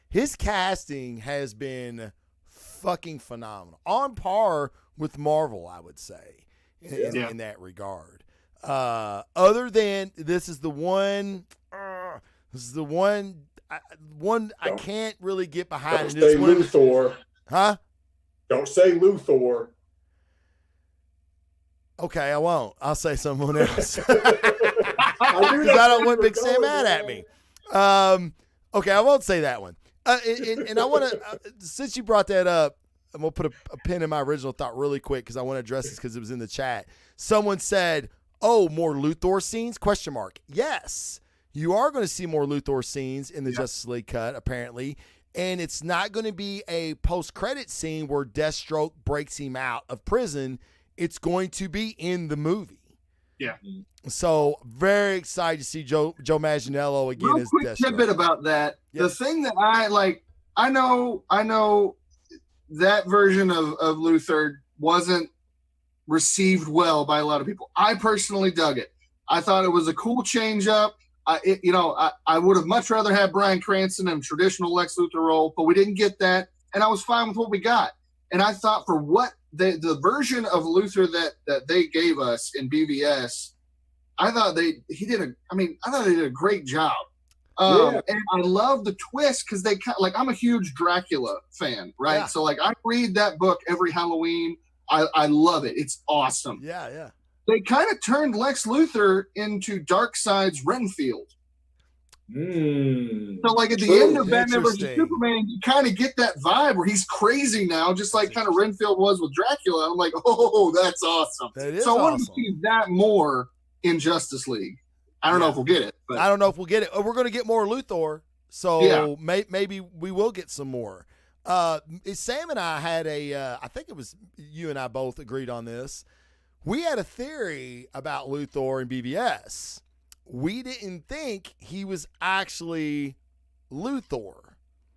[SPEAKER 2] His casting has been fucking phenomenal. On par with Marvel, I would say, in that regard. Other than, this is the one I can't really get behind.
[SPEAKER 4] Don't say Luthor.
[SPEAKER 2] Huh?
[SPEAKER 4] Don't say Luthor.
[SPEAKER 2] Okay, I won't. I'll say someone else. Because I don't want Big Sam mad at me. Okay, I won't say that one. And I want to, since you brought that up, I'm going to put a pin in my original thought really quick, because I want to address this because it was in the chat. Someone said, oh, more Luthor scenes? ? Yes. You are going to see more Luthor scenes in the Justice League cut, apparently. And it's not going to be a post-credit scene where Deathstroke breaks him out of prison. It's going to be in the movie.
[SPEAKER 5] Yeah.
[SPEAKER 2] So, very excited to see Joe Manganiello again as Deathstroke.
[SPEAKER 5] Real quick tidbit about that. Yes. The thing that I know that version of Luthor wasn't received well by a lot of people. I personally dug it. I thought it was a cool change-up. I would have much rather had Bryan Cranston in a traditional Lex Luthor role, but we didn't get that, and I was fine with what we got. And I thought, for what the version of Luthor that they gave us in BVS, I thought they did a great job. And I love the twist, because they I'm a huge Dracula fan, right? Yeah. So, like, I read that book every Halloween. I love it. It's awesome.
[SPEAKER 2] Yeah.
[SPEAKER 5] They kind of turned Lex Luthor into Darkseid's Renfield. So, like, at the end of Batman vs. Superman, you kind of get that vibe where he's crazy now, just like kind of Renfield was with Dracula. I'm like, oh, that's awesome. So I want to see that more in Justice League. I don't know if we'll get it. But.
[SPEAKER 2] I don't know if we'll get it. We're going to get more Luthor, so maybe we will get some more. Sam and I had I think it was you and I both agreed on this. We had a theory about Luthor and BVS. We didn't think he was actually Luthor.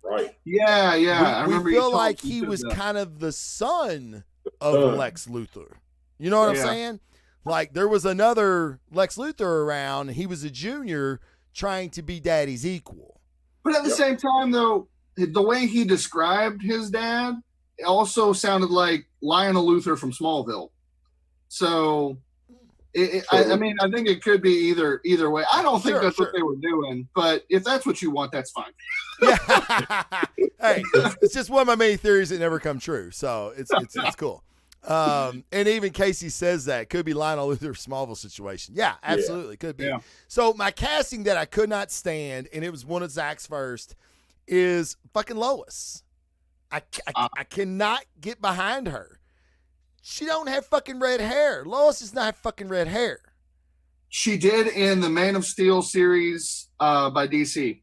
[SPEAKER 4] Right.
[SPEAKER 5] Yeah.
[SPEAKER 2] We feel like he was kind of the son of Lex Luthor. You know what I'm saying? Like, there was another Lex Luthor around, and he was a junior trying to be daddy's equal.
[SPEAKER 5] But at the same time, though, the way he described his dad also sounded like Lionel Luthor from Smallville. So, I mean, I think it could be either way. I don't think that's what they were doing, but if that's what you want, that's fine.
[SPEAKER 2] Yeah. Hey, it's just one of my many theories that never come true. So it's cool. And even Casey says that could be Lionel Luthor Smallville situation. Yeah, absolutely. Could be. Yeah. So my casting that I could not stand, and it was one of Zach's first, is fucking Lois. I cannot get behind her. She don't have fucking red hair. Lois does not have fucking red hair.
[SPEAKER 5] She did in the Man of Steel series by DC,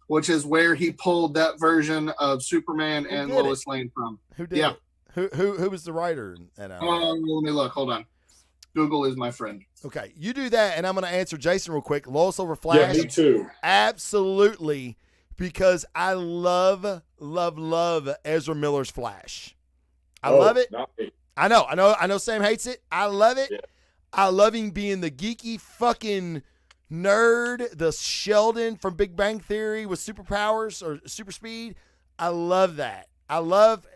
[SPEAKER 5] which is where he pulled that version of Superman and Lois Lane from.
[SPEAKER 2] Who did it? Who was the writer?
[SPEAKER 5] Let me look. Hold on. Google is my friend.
[SPEAKER 2] Okay, you do that, and I'm going to answer Jason real quick. Lois over Flash.
[SPEAKER 4] Yeah, me too.
[SPEAKER 2] Absolutely, because I love Ezra Miller's Flash. I love it.
[SPEAKER 4] Not me.
[SPEAKER 2] I know Sam hates it. I love it. Yeah. I love him being the geeky fucking nerd, the Sheldon from Big Bang Theory with superpowers or super speed. I love that. I loved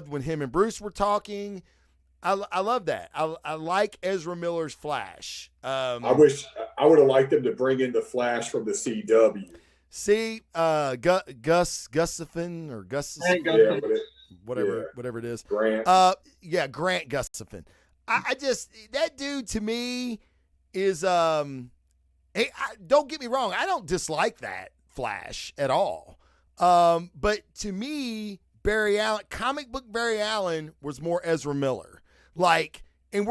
[SPEAKER 2] when him and Bruce were talking. I love that. I like Ezra Miller's Flash.
[SPEAKER 4] I wish I would have liked them to bring in the Flash from the CW.
[SPEAKER 2] See, Gus Gustafson or Gustafson.
[SPEAKER 4] Yeah,
[SPEAKER 2] whatever it is.
[SPEAKER 4] Grant.
[SPEAKER 2] Grant Gustafson. I just, that dude to me is don't get me wrong, I don't dislike that Flash at all. But to me, Barry Allen, comic book Barry Allen was more Ezra Miller. Like, and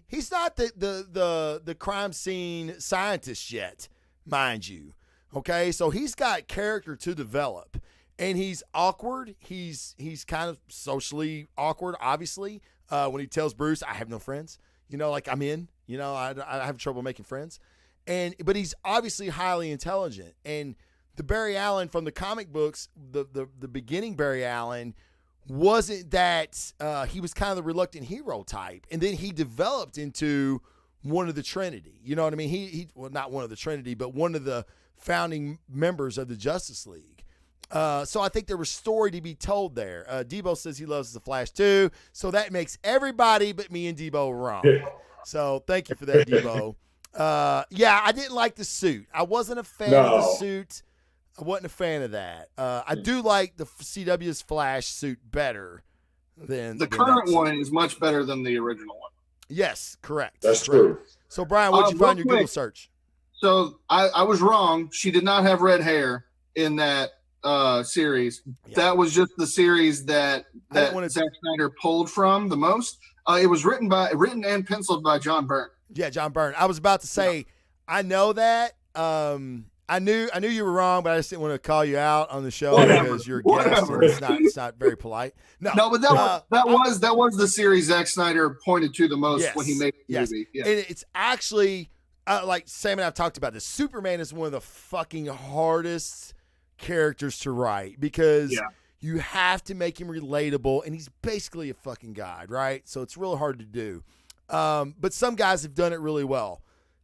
[SPEAKER 2] he's not the crime scene scientist yet, mind you. Okay, so he's got character to develop. And he's awkward. He's kind of socially awkward, obviously, when he tells Bruce, I have no friends. You know, like I'm in. You know, I have trouble making friends. But he's obviously highly intelligent. And the Barry Allen from the comic books, the beginning Barry Allen, wasn't that he was kind of the reluctant hero type. And then he developed into one of the Trinity. You know what I mean? He well, not one of the Trinity, but one of the founding members of the Justice League. So I think there was story to be told there. Debo says he loves the Flash too. So that makes everybody but me and Debo wrong. So thank you for that, Debo. Yeah, I didn't like the suit. I wasn't a fan of the suit. I wasn't a fan of that. I do like the CW's Flash suit better than
[SPEAKER 5] the current one is much better than the original one.
[SPEAKER 2] Yes, correct.
[SPEAKER 4] That's true.
[SPEAKER 2] So Brian, what'd you find in your Google search?
[SPEAKER 5] So I was wrong. She did not have red hair in that series. Yeah. That was just the series that Zack Snyder pulled from the most. It was written and penciled by John Byrne. Yeah,
[SPEAKER 2] John Byrne. I was about to say, I know that. I knew you were wrong, but I just didn't want to call you out on the show because you're a guest and it's not very polite. No,
[SPEAKER 5] but that was the series Zack Snyder pointed to the most when he made the movie. Yeah.
[SPEAKER 2] And it's actually like Sam and I've talked about this. Superman is one of the fucking hardest characters to write because you have to make him relatable, and he's basically a fucking god, right? So it's really hard to do. But some guys have done it really well.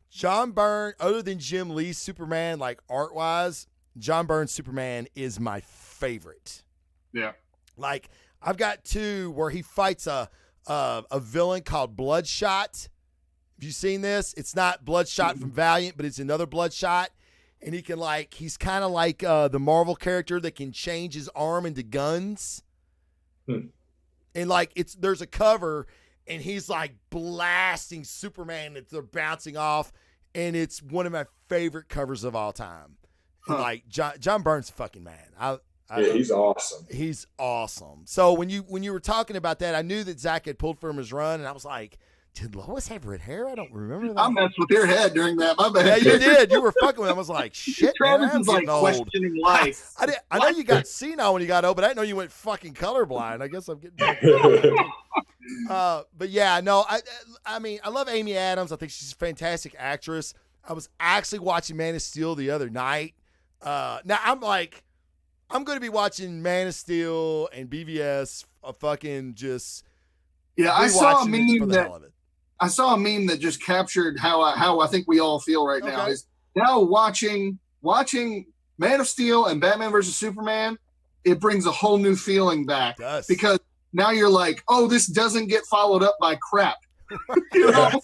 [SPEAKER 2] John Byrne, other than Jim Lee's Superman, like art-wise, John Byrne's Superman is my favorite.
[SPEAKER 5] Yeah.
[SPEAKER 2] Like, I've got two where he fights a villain called Bloodshot. Have you seen this? It's not Bloodshot from Valiant, but it's another Bloodshot. And he can he's kind of like the Marvel character that can change his arm into guns. And there's a cover and he's like blasting Superman that they're bouncing off. And it's one of my favorite covers of all time. Like John Byrne's a fucking man.
[SPEAKER 4] He's awesome.
[SPEAKER 2] He's awesome. So when you were talking about that, I knew that Zach had pulled from his run, and I was like, did Lois have red hair? I don't remember that.
[SPEAKER 5] I messed with your head during that. My bad.
[SPEAKER 2] Yeah, you did. You were fucking with him. I was like, shit,
[SPEAKER 5] Travis
[SPEAKER 2] man,
[SPEAKER 5] is like questioning life.
[SPEAKER 2] I know you got senile when you got old, but I didn't know you went fucking colorblind. I guess I'm getting but yeah, no, I mean, I love Amy Adams. I think she's a fantastic actress. I was actually watching Man of Steel the other night. Now I'm going to be watching Man of Steel and BVS fucking just.
[SPEAKER 5] Yeah, I saw a meme that just captured how I think we all feel right now. Is now watching Man of Steel and Batman versus Superman it brings a whole new feeling back because now you're like, oh, this doesn't get followed up by crap. You know?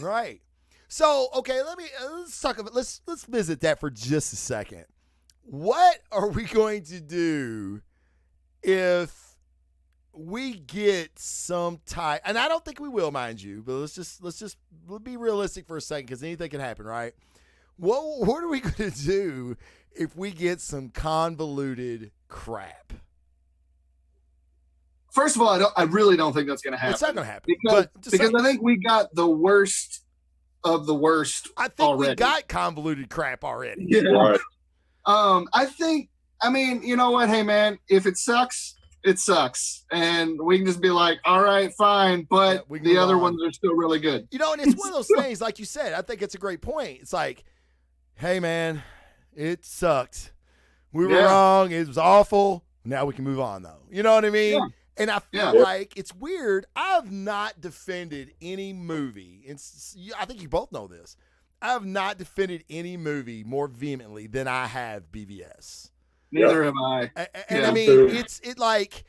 [SPEAKER 2] Right. So, okay, let's talk about, let's visit that for just a second. What are we going to do if we get some type, and I don't think we will, mind you, but let's just be realistic for a second because anything can happen, right? What are we going to do if we get some convoluted crap?
[SPEAKER 5] First of all, I really don't think that's going to happen.
[SPEAKER 2] It's not going to happen
[SPEAKER 5] because I think we got the worst of the worst.
[SPEAKER 2] I think
[SPEAKER 5] already.
[SPEAKER 2] we got convoluted crap already.
[SPEAKER 5] Yeah.
[SPEAKER 4] Right.
[SPEAKER 5] I mean, you know what? Hey, man, if it sucks, it sucks. And we can just be like, all right, fine. But the other ones are still really good.
[SPEAKER 2] You know, and it's one of those things, like you said, I think it's a great point. It's like, hey, man, it sucked. We were wrong. It was awful. Now we can move on, though. You know what I mean? Yeah. And I feel like it's weird. I've not defended any movie. I think you both know this. I have not defended any movie more vehemently than I have BVS.
[SPEAKER 5] Neither have I.
[SPEAKER 2] And I mean, it's like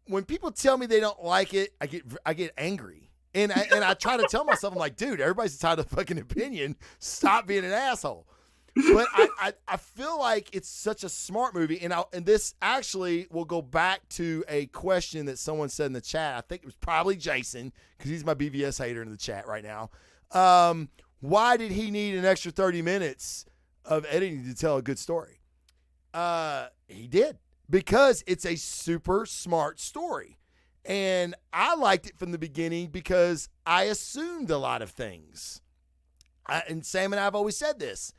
[SPEAKER 2] when people tell me they don't like it, I get angry. And I try to tell myself, I'm like, dude, everybody's entitled to fucking opinion. Stop being an asshole. But I feel like it's such a smart movie, and this actually will go back to a question that someone said in the chat. I think it was probably Jason, because he's my BVS hater in the chat right now. Why did he need an extra 30 minutes of editing to tell a good story? He did, because it's a super smart story. And I liked it from the beginning because I assumed a lot of things. And Sam and I have always said this.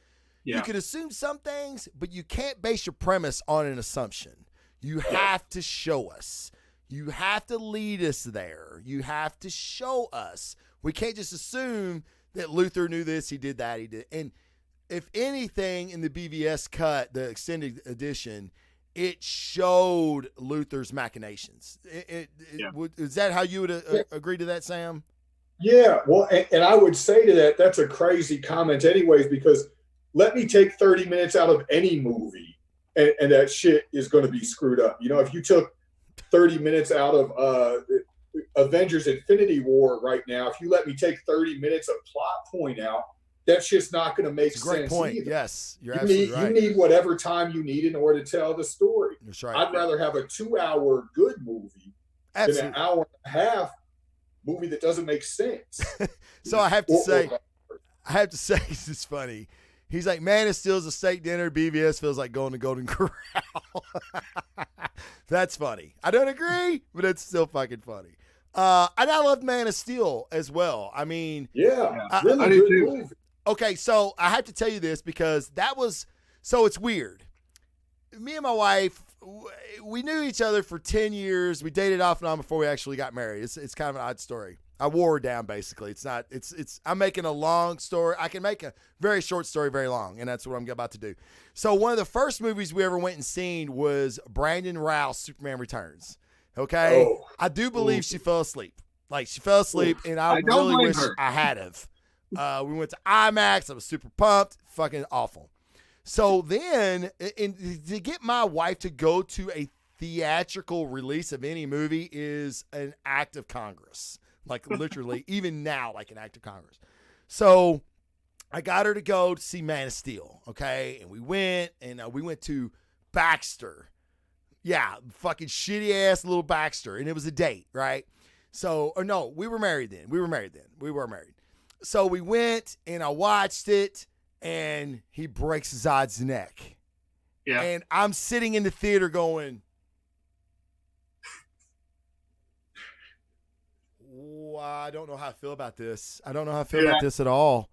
[SPEAKER 2] Yeah. You can assume some things, but you can't base your premise on an assumption. You have to show us. You have to lead us there. You have to show us. We can't just assume that Luther knew this, he did that, he did. And if anything in the BVS cut, the extended edition, it showed Luther's machinations. Is that how you would agree to that, Sam?
[SPEAKER 4] Yeah, well, and I would say to that, that's a crazy comment anyways, because let me take 30 minutes out of any movie and that shit is going to be screwed up. You know, if you took 30 minutes out of Avengers Infinity War right now, if you let me take 30 minutes of plot point out, that's just not going to make sense.
[SPEAKER 2] Great point.
[SPEAKER 4] Either.
[SPEAKER 2] Yes, you're absolutely right.
[SPEAKER 4] You need whatever time you need in order to tell the story.
[SPEAKER 2] That's right.
[SPEAKER 4] I'd rather have a 2-hour good movie than an hour and a half movie that doesn't make sense.
[SPEAKER 2] So I have to say, this is funny. He's like, Man of Steel's a steak dinner. BVS feels like going to Golden Corral. That's funny. I don't agree, but it's still fucking funny. And I love Man of Steel as well. I mean,
[SPEAKER 4] really I do too. Movie.
[SPEAKER 2] Okay, so I have to tell you this because so it's weird. Me and my wife, we knew each other for 10 years. We dated off and on before we actually got married. It's kind of an odd story. I wore her down, basically. I'm making a long story. I can make a very short story very long, and that's what I'm about to do. So one of the first movies we ever went and seen was Brandon Routh's Superman Returns. Okay? Oh. I do believe she fell asleep. Like, she fell asleep, and I really wish I had have. We went to IMAX. I was super pumped. Fucking awful. So then, to get my wife to go to a theatrical release of any movie is an act of Congress. Like, literally, even now, like an act of Congress. So I got her to go to see Man of Steel, okay? And we went to Baxter. Yeah, fucking shitty-ass little Baxter. And it was a date, right? So, or no, we were married then. We were married. So we went, and I watched it, and he breaks Zod's neck. Yeah. And I'm sitting in the theater going, I don't know how I feel about this. I don't know how I feel about this at all.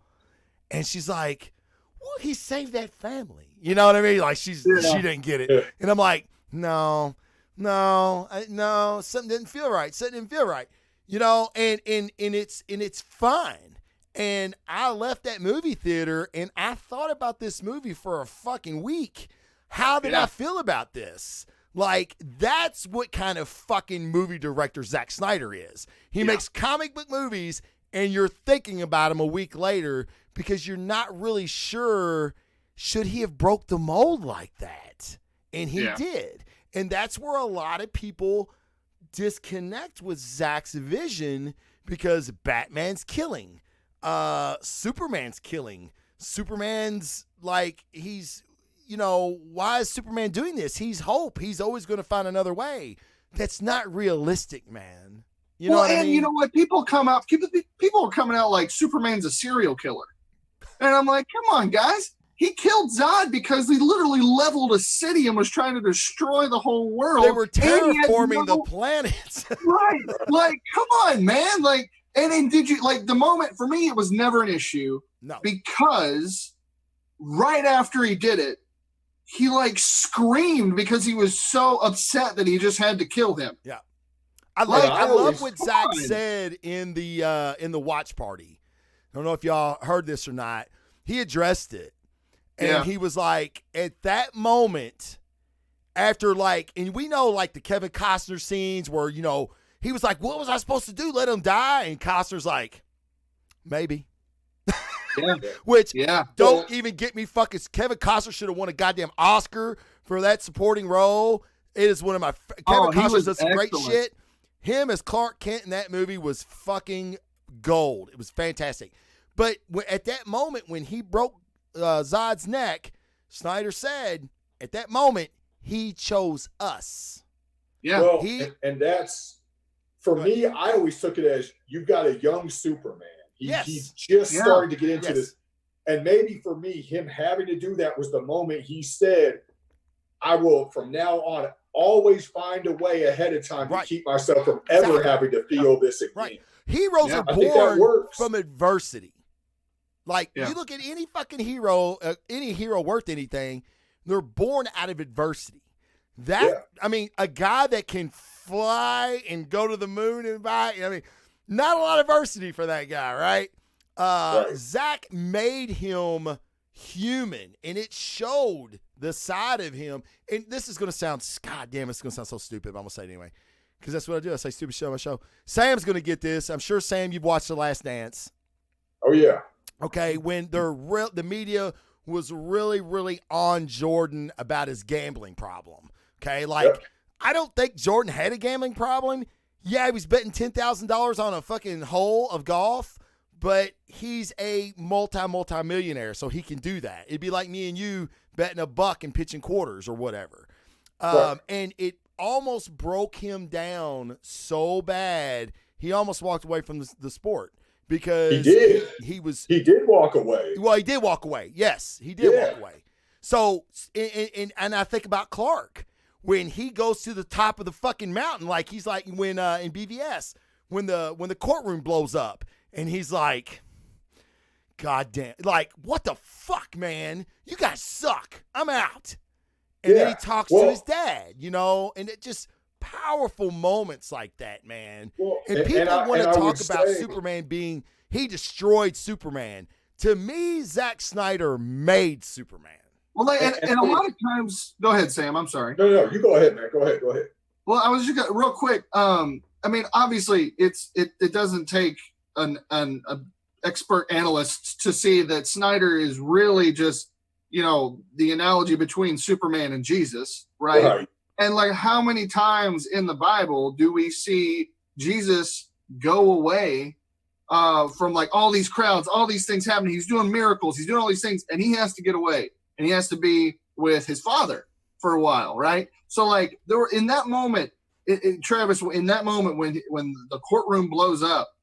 [SPEAKER 2] And she's like, well, he saved that family. You know what I mean? Like, she didn't get it. And I'm like, no, something didn't feel right. You know, and it's fine. And I left that movie theater and I thought about this movie for a fucking week. How did I feel about this? Like, that's what kind of fucking movie director Zack Snyder is. He makes comic book movies, and you're thinking about him a week later because you're not really sure, should he have broke the mold like that? And he did. And that's where a lot of people disconnect with Zack's vision, because Batman's killing, Superman's killing. Superman's like, he's, why is Superman doing this? He's hope. He's always going to find another way. That's not realistic, man. You know what I mean?
[SPEAKER 5] You know what? People are coming out like Superman's a serial killer. And I'm like, come on, guys. He killed Zod because he literally leveled a city and was trying to destroy the whole world.
[SPEAKER 2] They were terraforming the planets.
[SPEAKER 5] Right. Like, come on, man. Like, and then did you, like, the moment, for me, it was never an issue.
[SPEAKER 2] No.
[SPEAKER 5] Because right after he did it, he, like, screamed because he was so upset that he just had to kill him.
[SPEAKER 2] Yeah. I love what Zack said in the watch party. I don't know if y'all heard this or not. He addressed it. And he was like, at that moment, after like, and we know like the Kevin Costner scenes where, he was like, what was I supposed to do? Let him die? And Costner's like, maybe.
[SPEAKER 5] Yeah.
[SPEAKER 2] Which don't even get me fucking. Kevin Costner should have won a goddamn Oscar for that supporting role. It is one of my Kevin Costner does some great shit. Him as Clark Kent in that movie was fucking gold. It was fantastic. But at that moment when he broke Zod's neck, Snyder said, at that moment, he chose us.
[SPEAKER 5] Yeah.
[SPEAKER 4] Well, and that's, for me, I always took it as, you've got a young Superman. He's just starting to get into this. And maybe for me, him having to do that was the moment he said, I will, from now on, always find a way ahead of time to keep myself from ever having to feel this again.
[SPEAKER 2] Right. Heroes are born from adversity. Like, you look at any fucking hero, any hero worth anything, they're born out of adversity. I mean, a guy that can fly and go to the moon and back, not a lot of adversity for that guy, right? Zack made him human, and it showed the side of him. And this is going to sound, God damn, it's going to sound so stupid, but I'm going to say it anyway, because that's what I do. I say stupid shit on my show. Sam's going to get this. I'm sure, Sam, you've watched The Last Dance.
[SPEAKER 4] Oh, yeah.
[SPEAKER 2] Okay, when the media was really, really on Jordan about his gambling problem. Okay, I don't think Jordan had a gambling problem. Yeah, he was betting $10,000 on a fucking hole of golf, but he's a multi-millionaire, so he can do that. It'd be like me and you betting $1 and pitching quarters or whatever. And it almost broke him down so bad, he almost walked away from the sport. Because
[SPEAKER 4] he did.
[SPEAKER 2] He
[SPEAKER 4] did walk away.
[SPEAKER 2] Well, he did walk away. Yes, he did walk away. So, and I think about Clark when he goes to the top of the fucking mountain, like he's like when in BVS when the courtroom blows up, and he's like, God damn, like, what the fuck, man? You guys suck. I'm out. And then he talks to his dad, and it just. Powerful moments like that, man. Well, and people want to talk about Superman being, he destroyed Superman. To me, Zack Snyder made Superman.
[SPEAKER 5] Well, and a lot of times, go ahead, Sam. I'm sorry.
[SPEAKER 4] No, you go ahead, man. Go ahead.
[SPEAKER 5] Well, I was just gonna, real quick. Obviously, it doesn't take an expert analyst to see that Snyder is really just, the analogy between Superman and Jesus, right? And like, how many times in the Bible do we see Jesus go away from like all these crowds, all these things happening? He's doing miracles, he's doing all these things, and he has to get away, and he has to be with his father for a while, right? So like, there were in that moment, Travis, in that moment when the courtroom blows up,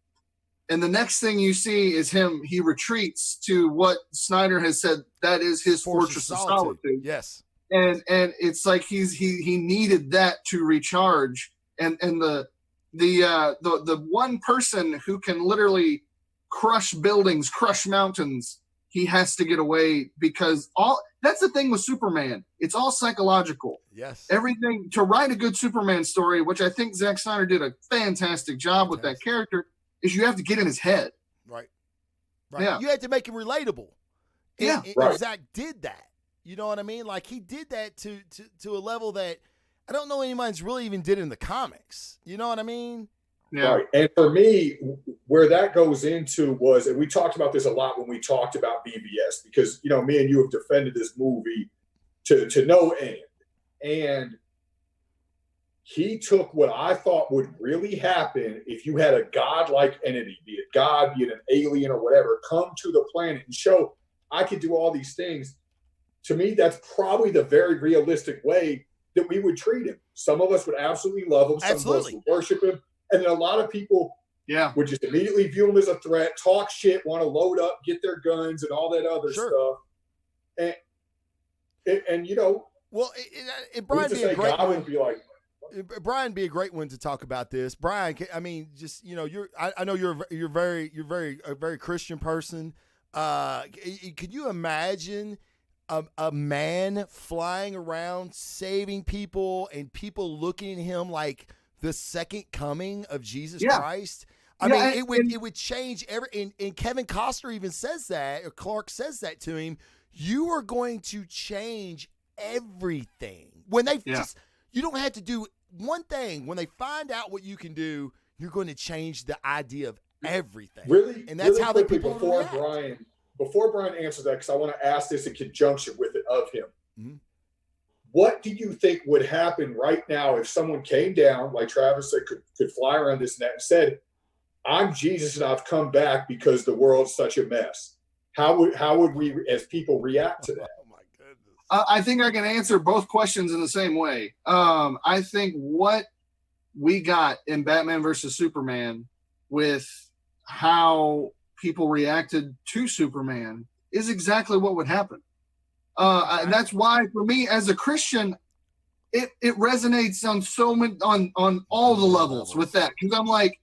[SPEAKER 5] and the next thing you see is he retreats to what Snyder has said that is his fortress of solitude.
[SPEAKER 2] Yes.
[SPEAKER 5] And it's like he needed that to recharge, and the one person who can literally crush buildings, crush mountains, he has to get away, because that's the thing with Superman. It's all psychological.
[SPEAKER 2] Yes.
[SPEAKER 5] Everything to write a good Superman story, which I think Zack Snyder did a fantastic job with that character, is you have to get in his head.
[SPEAKER 2] Right. Yeah. You had to make him relatable. And Zack did that. You know what I mean? Like, he did that to a level that I don't know anybody's really even did in the comics. You know what I mean?
[SPEAKER 5] Yeah.
[SPEAKER 4] Right. And for me, where that goes into was, and we talked about this a lot when we talked about BVS, because, me and you have defended this movie to no end. And he took what I thought would really happen if you had a godlike entity, be it God, be it an alien or whatever, come to the planet and show I could do all these things. To me, that's probably the very realistic way that we would treat him. Some of us would absolutely love him. Some of us would worship him. And then a lot of people would just immediately view him as a threat, talk shit, want to load up, get their guns and all that other stuff. And you know,
[SPEAKER 2] well, Brian be a great
[SPEAKER 4] one. Be like,
[SPEAKER 2] Brian be a great one to talk about this. Brian, I mean, just, you know, I know you're a very Christian person. Could you imagine a man flying around saving people and people looking at him like the second coming of Jesus Christ? I mean, it would change and Kevin Costner even says that, or Clark says that to him. You are going to change everything when they just. You don't have to do one thing. When they find out what you can do, you're going to change the idea of everything.
[SPEAKER 4] Really,
[SPEAKER 2] and that's
[SPEAKER 4] really
[SPEAKER 2] how
[SPEAKER 4] quickly,
[SPEAKER 2] people
[SPEAKER 4] before Brian answers that, because I want to ask this in conjunction with it of him.
[SPEAKER 2] Mm-hmm.
[SPEAKER 4] What do you think would happen right now if someone came down, like Travis said, could fly around this and that, and said, "I'm Jesus and I've come back because the world's such a mess"? How would we as people react to that?
[SPEAKER 2] Oh my goodness!
[SPEAKER 5] I think I can answer both questions in the same way. I think what we got in Batman versus Superman with how people reacted to Superman is exactly what would happen. And that's why, for me as a Christian, it resonates on so many on all the levels with that, because I'm like,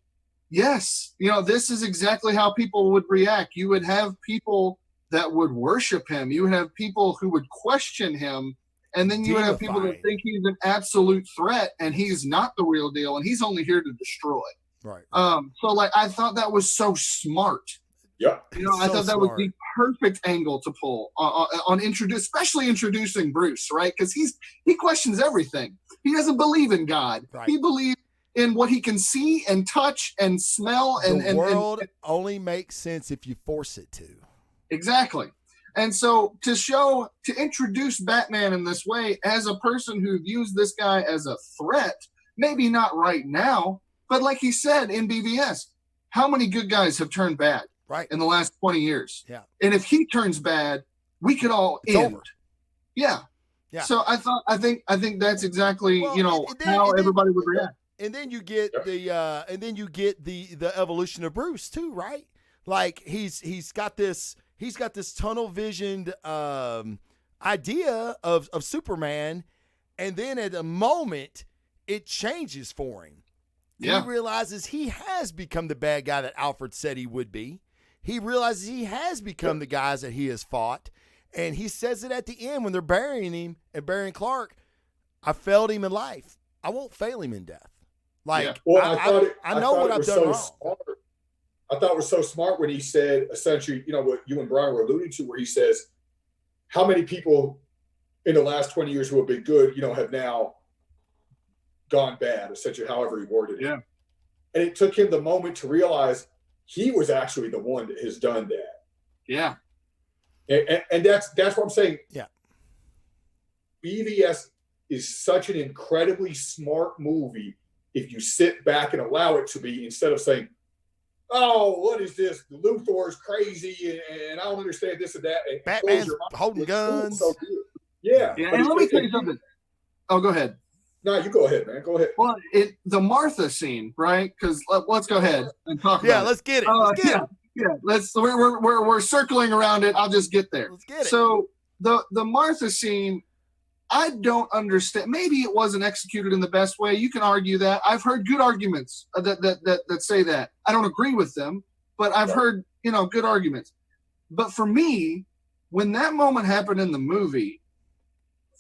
[SPEAKER 5] yes, you know, this is exactly how people would react. You would have people that would worship him. You would have people who would question him, and then you would have people that think he's an absolute threat and he's not the real deal and he's only here to destroy.
[SPEAKER 2] Right.
[SPEAKER 5] So like, I thought that was so smart.
[SPEAKER 4] Yeah.
[SPEAKER 5] You know, I thought that was the perfect angle to pull on especially introducing Bruce, right? Because he questions everything. He doesn't believe in God.
[SPEAKER 2] Right.
[SPEAKER 5] He believes in what he can see and touch and smell.
[SPEAKER 2] The world only makes sense if you force it to.
[SPEAKER 5] Exactly. And so to introduce Batman in this way as a person who views this guy as a threat, maybe not right now, but like he said in BVS, how many good guys have turned bad?
[SPEAKER 2] Right.
[SPEAKER 5] In the last 20 years.
[SPEAKER 2] Yeah.
[SPEAKER 5] And if he turns bad, we could all end. Over. Yeah. Yeah. So I think that's exactly, how everybody would react.
[SPEAKER 2] And then you get the evolution of Bruce too, right? Like he's got this tunnel visioned idea of Superman, and then at a moment it changes for him. Yeah. He realizes he has become the bad guy that Alfred said he would be. He realizes he has become the guys that he has fought. And he says it at the end when they're burying him and burying Clark. I failed him in life. I won't fail him in death. Like,
[SPEAKER 4] well,
[SPEAKER 2] I know what I've done wrong.
[SPEAKER 4] Smart. I thought it was so smart when he said, essentially, what you and Brian were alluding to, where he says, how many people in the last 20 years who have been good, have now gone bad, essentially, however he worded it.
[SPEAKER 5] Yeah.
[SPEAKER 4] And it took him the moment to realize he was actually the one that has done that.
[SPEAKER 5] Yeah.
[SPEAKER 4] And that's what I'm saying.
[SPEAKER 2] Yeah.
[SPEAKER 4] BVS is such an incredibly smart movie if you sit back and allow it to be, instead of saying, oh, what is this? Luthor's crazy and I don't understand this and that. And
[SPEAKER 2] Batman's holding guns.
[SPEAKER 4] So yeah.
[SPEAKER 5] And let me tell you something. Oh, go ahead.
[SPEAKER 4] No, you go ahead, man. Go ahead.
[SPEAKER 5] Well, the Martha scene, right? Because let's go ahead and talk about it.
[SPEAKER 2] Yeah, let's get it. Let's get it.
[SPEAKER 5] Yeah, we're circling around it. I'll just get there.
[SPEAKER 2] Let's get it.
[SPEAKER 5] So the Martha scene, I don't understand. Maybe it wasn't executed in the best way. You can argue that. I've heard good arguments that say that. I don't agree with them, but I've heard good arguments. But for me, when that moment happened in the movie,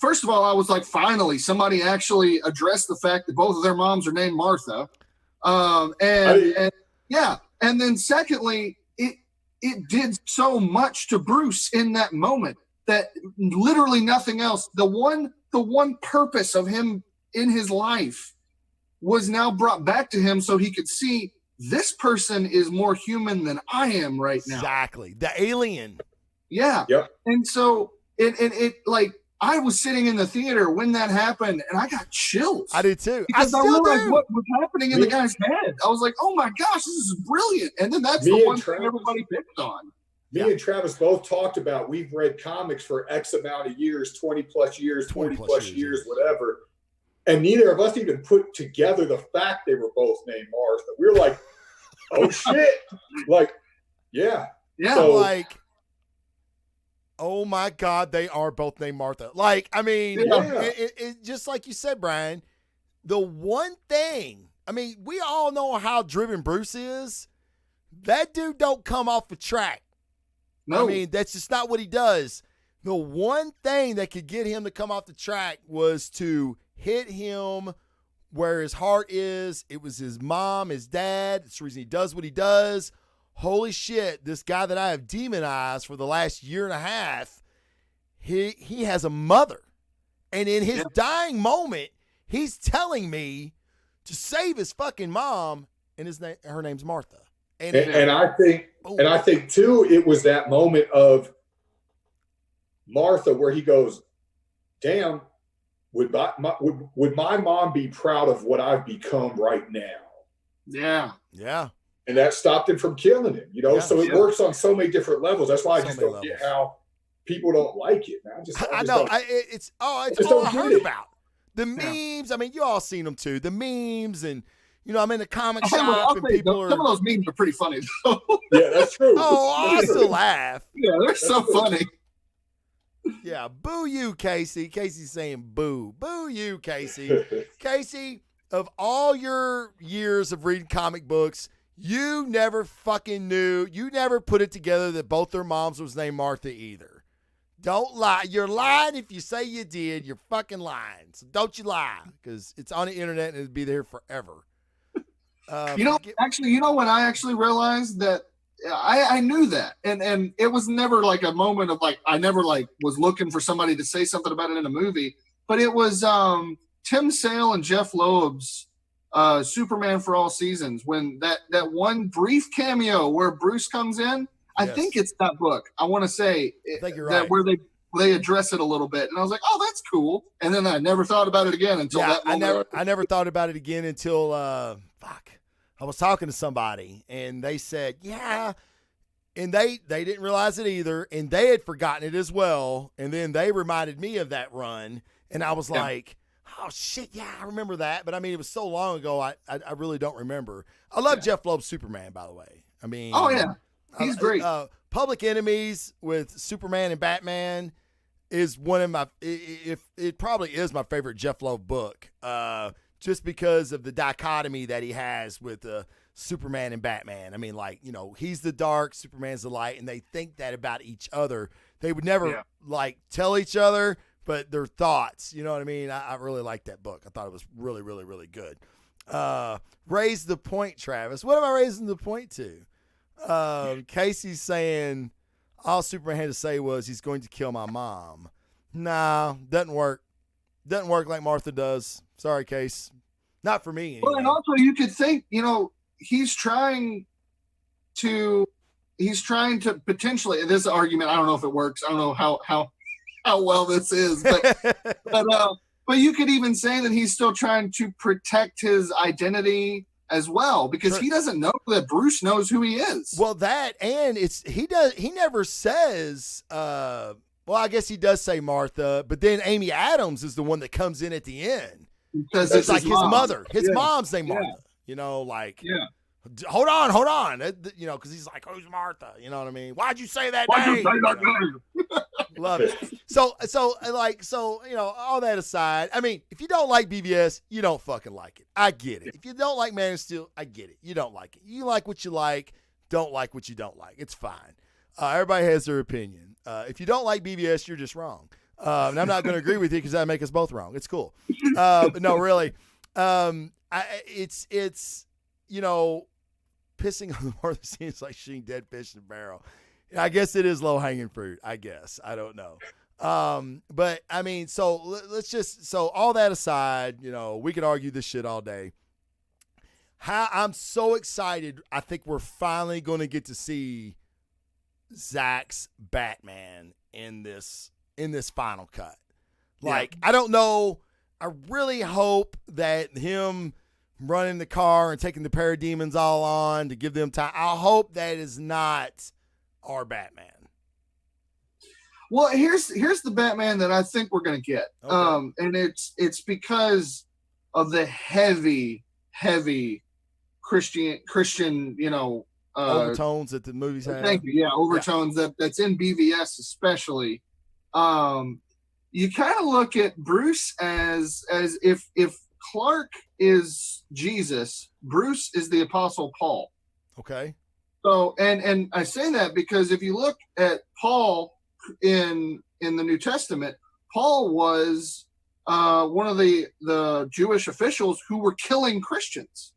[SPEAKER 5] first of all, I was like, finally, somebody actually addressed the fact that both of their moms are named Martha. And then secondly, it did so much to Bruce in that moment that literally nothing else. The one purpose of him in his life was now brought back to him so he could see this person is more human than I am right now.
[SPEAKER 2] Exactly. The alien.
[SPEAKER 5] Yeah.
[SPEAKER 4] Yep.
[SPEAKER 5] And so it like, I was sitting in the theater when that happened, and I got chills.
[SPEAKER 2] I did too.
[SPEAKER 5] Because I
[SPEAKER 2] still
[SPEAKER 5] realized
[SPEAKER 2] do.
[SPEAKER 5] what was happening in the guy's head. I was like, oh my gosh, this is brilliant. And then that's
[SPEAKER 4] Me
[SPEAKER 5] the
[SPEAKER 4] and
[SPEAKER 5] one thing
[SPEAKER 4] Travis-
[SPEAKER 5] everybody picked on.
[SPEAKER 4] Me and Travis both talked about we've read comics for X amount of years, 20 plus years,
[SPEAKER 2] 20
[SPEAKER 4] 40
[SPEAKER 2] plus
[SPEAKER 4] plus
[SPEAKER 2] years,
[SPEAKER 4] years, whatever. And neither of us even put together the fact they were both named Martha. We were like, oh shit. Like, yeah.
[SPEAKER 5] Yeah.
[SPEAKER 4] So-
[SPEAKER 2] Like, oh my God, they are both named Martha. Like, I mean,
[SPEAKER 4] Yeah.
[SPEAKER 2] it just like you said, Brian, the one thing, I mean, we all know how driven Bruce is. That dude don't come off the track.
[SPEAKER 5] No.
[SPEAKER 2] I mean, that's just not what he does. The one thing that could get him to come off the track was to hit him where his heart is. It was his mom, his dad. It's the reason he does what he does. Holy shit, this guy that I have demonized for the last year and a half, he has a mother. And in his dying moment, he's telling me to save his fucking mom, and her name's Martha.
[SPEAKER 4] And I think too, it was that moment of Martha where he goes, damn, would my mom be proud of what I've become right now?
[SPEAKER 5] Yeah.
[SPEAKER 2] Yeah.
[SPEAKER 4] And that stopped him from killing him, you know?
[SPEAKER 2] Yeah,
[SPEAKER 4] so it works on so many different levels. That's why I
[SPEAKER 2] So
[SPEAKER 4] just
[SPEAKER 2] many
[SPEAKER 4] don't get
[SPEAKER 2] levels.
[SPEAKER 4] how people don't like it, man.
[SPEAKER 2] I know. It's
[SPEAKER 4] just
[SPEAKER 2] all
[SPEAKER 4] don't
[SPEAKER 2] I
[SPEAKER 4] get
[SPEAKER 2] heard
[SPEAKER 4] it.
[SPEAKER 2] about. The memes, I mean, you all seen them too. The memes, and, you know, I'm in the comic
[SPEAKER 5] I'll
[SPEAKER 2] shop and
[SPEAKER 5] say,
[SPEAKER 2] people are.
[SPEAKER 5] some of those memes are pretty funny, though.
[SPEAKER 4] Yeah, that's true.
[SPEAKER 2] Oh, I
[SPEAKER 4] That's
[SPEAKER 2] still
[SPEAKER 4] true.
[SPEAKER 2] laugh.
[SPEAKER 5] Yeah, they're so
[SPEAKER 4] true.
[SPEAKER 5] funny.
[SPEAKER 2] Yeah, boo you, Casey. Casey's saying boo. Boo you, Casey. Casey, of all your years of reading comic books, you never fucking knew, you never put it together that both their moms was named Martha either. Don't lie. You're lying if you say you did. You're fucking lying. So don't you lie, because it's on the internet and it'll be there forever.
[SPEAKER 5] Actually, when I actually realized that I knew that, and it was never like a moment of like I never like was looking for somebody to say something about it in a movie, but it was Tim Sale and Jeff Loeb's Superman for All Seasons, when that one brief cameo where Bruce comes in. I
[SPEAKER 2] Yes.
[SPEAKER 5] think it's that book. I want to say
[SPEAKER 2] I think you're
[SPEAKER 5] that
[SPEAKER 2] right.
[SPEAKER 5] where they address it a little bit, and I was like, oh, that's cool. And then I never thought about it again until that moment.
[SPEAKER 2] I never thought about it again until I was talking to somebody and they said, yeah, and they didn't realize it either, and they had forgotten it as well, and then they reminded me of that run, and I was like, oh shit, yeah, I remember that, but I mean, it was so long ago, I really don't remember. I love Jeff Loeb's Superman, by the way. I mean,
[SPEAKER 5] Oh yeah, he's great.
[SPEAKER 2] Public Enemies with Superman and Batman is one of my, it probably is my favorite Jeff Loeb book, just because of the dichotomy that he has with Superman and Batman. I mean, like, you know, he's the dark, Superman's the light, and they think that about each other. They would never like tell each other, but their thoughts, you know what I mean? I really liked that book. I thought it was really, really, really good. Raise the point, Travis. What am I raising the point to? Casey's saying all Superman had to say was he's going to kill my mom. Nah, doesn't work. Doesn't work like Martha does. Sorry, Case. Not for me. Anyway.
[SPEAKER 5] Well, and also you could think, he's trying to potentially, this argument, I don't know if it works. I don't know how well this is, but you could even say that he's still trying to protect his identity as well, because he doesn't know that Bruce knows who he is.
[SPEAKER 2] Well, that, and he never says, well, I guess he does say Martha, but then Amy Adams is the one that comes in at the end.
[SPEAKER 5] Because
[SPEAKER 2] it's like his
[SPEAKER 5] mom.
[SPEAKER 2] mother. His
[SPEAKER 5] Yeah.
[SPEAKER 2] mom's named Martha.
[SPEAKER 5] Yeah.
[SPEAKER 2] You know, like,
[SPEAKER 5] Yeah.
[SPEAKER 2] hold on. Because he's like, who's Martha? You know what I mean? Why'd you say that name? Love it. So, all that aside, I mean, if you don't like BVS, you don't fucking like it. I get it. If you don't like Man of Steel, I get it. You don't like it. You like what you like, don't like what you don't like. It's fine. Everybody has their opinion. If you don't like BVS, you're just wrong. And I'm not going to agree with you because that'd make us both wrong. It's cool. But no, really. It's pissing on the Martha scenes like shooting dead fish in a barrel. I guess it is low-hanging fruit, I guess. I don't know. But, I mean, so all that aside, we could argue this shit all day. I'm so excited. I think we're finally going to get to see Zack's Batman in this final cut. Like, I don't know. I really hope that him running the car and taking the parademons all on to give them time, I hope that is not our Batman.
[SPEAKER 5] Well, here's the Batman that I think we're gonna get.
[SPEAKER 2] Okay.
[SPEAKER 5] And it's because of the heavy Christian,
[SPEAKER 2] Overtones that the movies have.
[SPEAKER 5] Thank you. Yeah, overtones that's in BVS especially. You kind of look at Bruce as if Clark is Jesus, Bruce is the Apostle Paul.
[SPEAKER 2] Okay.
[SPEAKER 5] So and I say that because if you look at Paul in the New Testament, Paul was one of the Jewish officials who were killing Christians.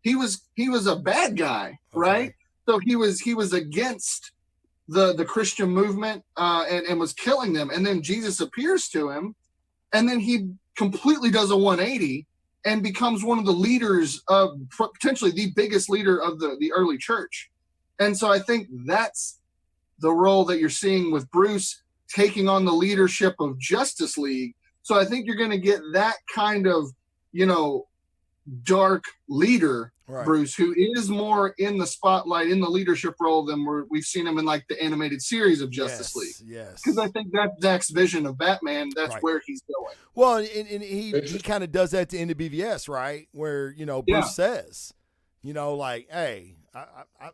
[SPEAKER 5] He was a bad guy, right? So he was against the Christian movement and was killing them. And then Jesus appears to him, and then he completely does a 180 and becomes one of the leaders of potentially the biggest leader of the early church. And so I think that's the role that you're seeing with Bruce taking on the leadership of Justice League. So I think you're going to get that kind of, dark leader, right. Bruce, who is more in the spotlight, in the leadership role than we've seen him in like the animated series of Justice League.
[SPEAKER 2] Yes.
[SPEAKER 5] Because I think that's Zach's vision of Batman. That's right. Where he's going.
[SPEAKER 2] Well, and he kind of does that at the end of BVS, right? Where, Bruce says, like, hey,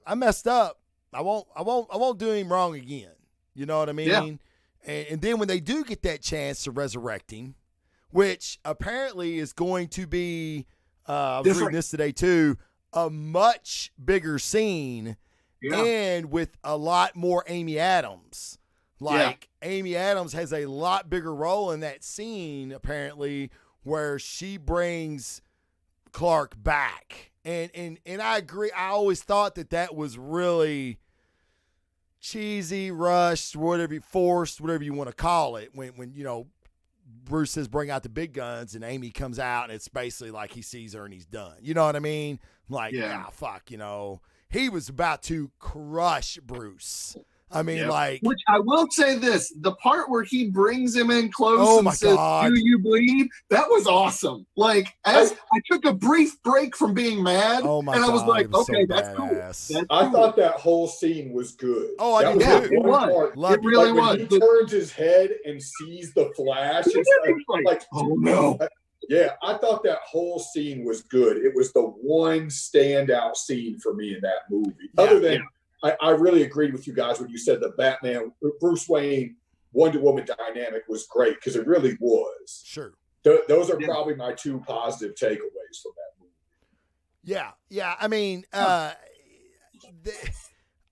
[SPEAKER 2] I messed up. I won't do him wrong again. You know what I mean? Yeah. And then when they do get that chance to resurrect him, which apparently is going to be, I was reading this today too, a much bigger scene and with a lot more Amy Adams. Amy Adams has a lot bigger role in that scene, apparently, where she brings Clark back. And I agree. I always thought that was really cheesy, rushed, forced, whatever you want to call it. When Bruce says bring out the big guns and Amy comes out and it's basically like he sees her and he's done. You know what I mean? Like, fuck, he was about to crush Bruce. I mean,
[SPEAKER 5] which I will say this, the part where he brings him in close and says, do you bleed? That was awesome. Like, I took a brief break from being mad, and I was like, okay, that's cool.
[SPEAKER 4] I thought that whole scene was good.
[SPEAKER 2] Oh, I did too.
[SPEAKER 5] It was. It really was.
[SPEAKER 4] When he turns his head and sees the Flash, it's like, oh no. Yeah, I thought that whole scene was good. It was the one standout scene for me in that movie. Other than I really agreed with you guys when you said the Batman, Bruce Wayne, Wonder Woman dynamic was great because it really was.
[SPEAKER 2] Sure.
[SPEAKER 4] Those are probably my two positive takeaways from that movie.
[SPEAKER 2] Yeah. I mean,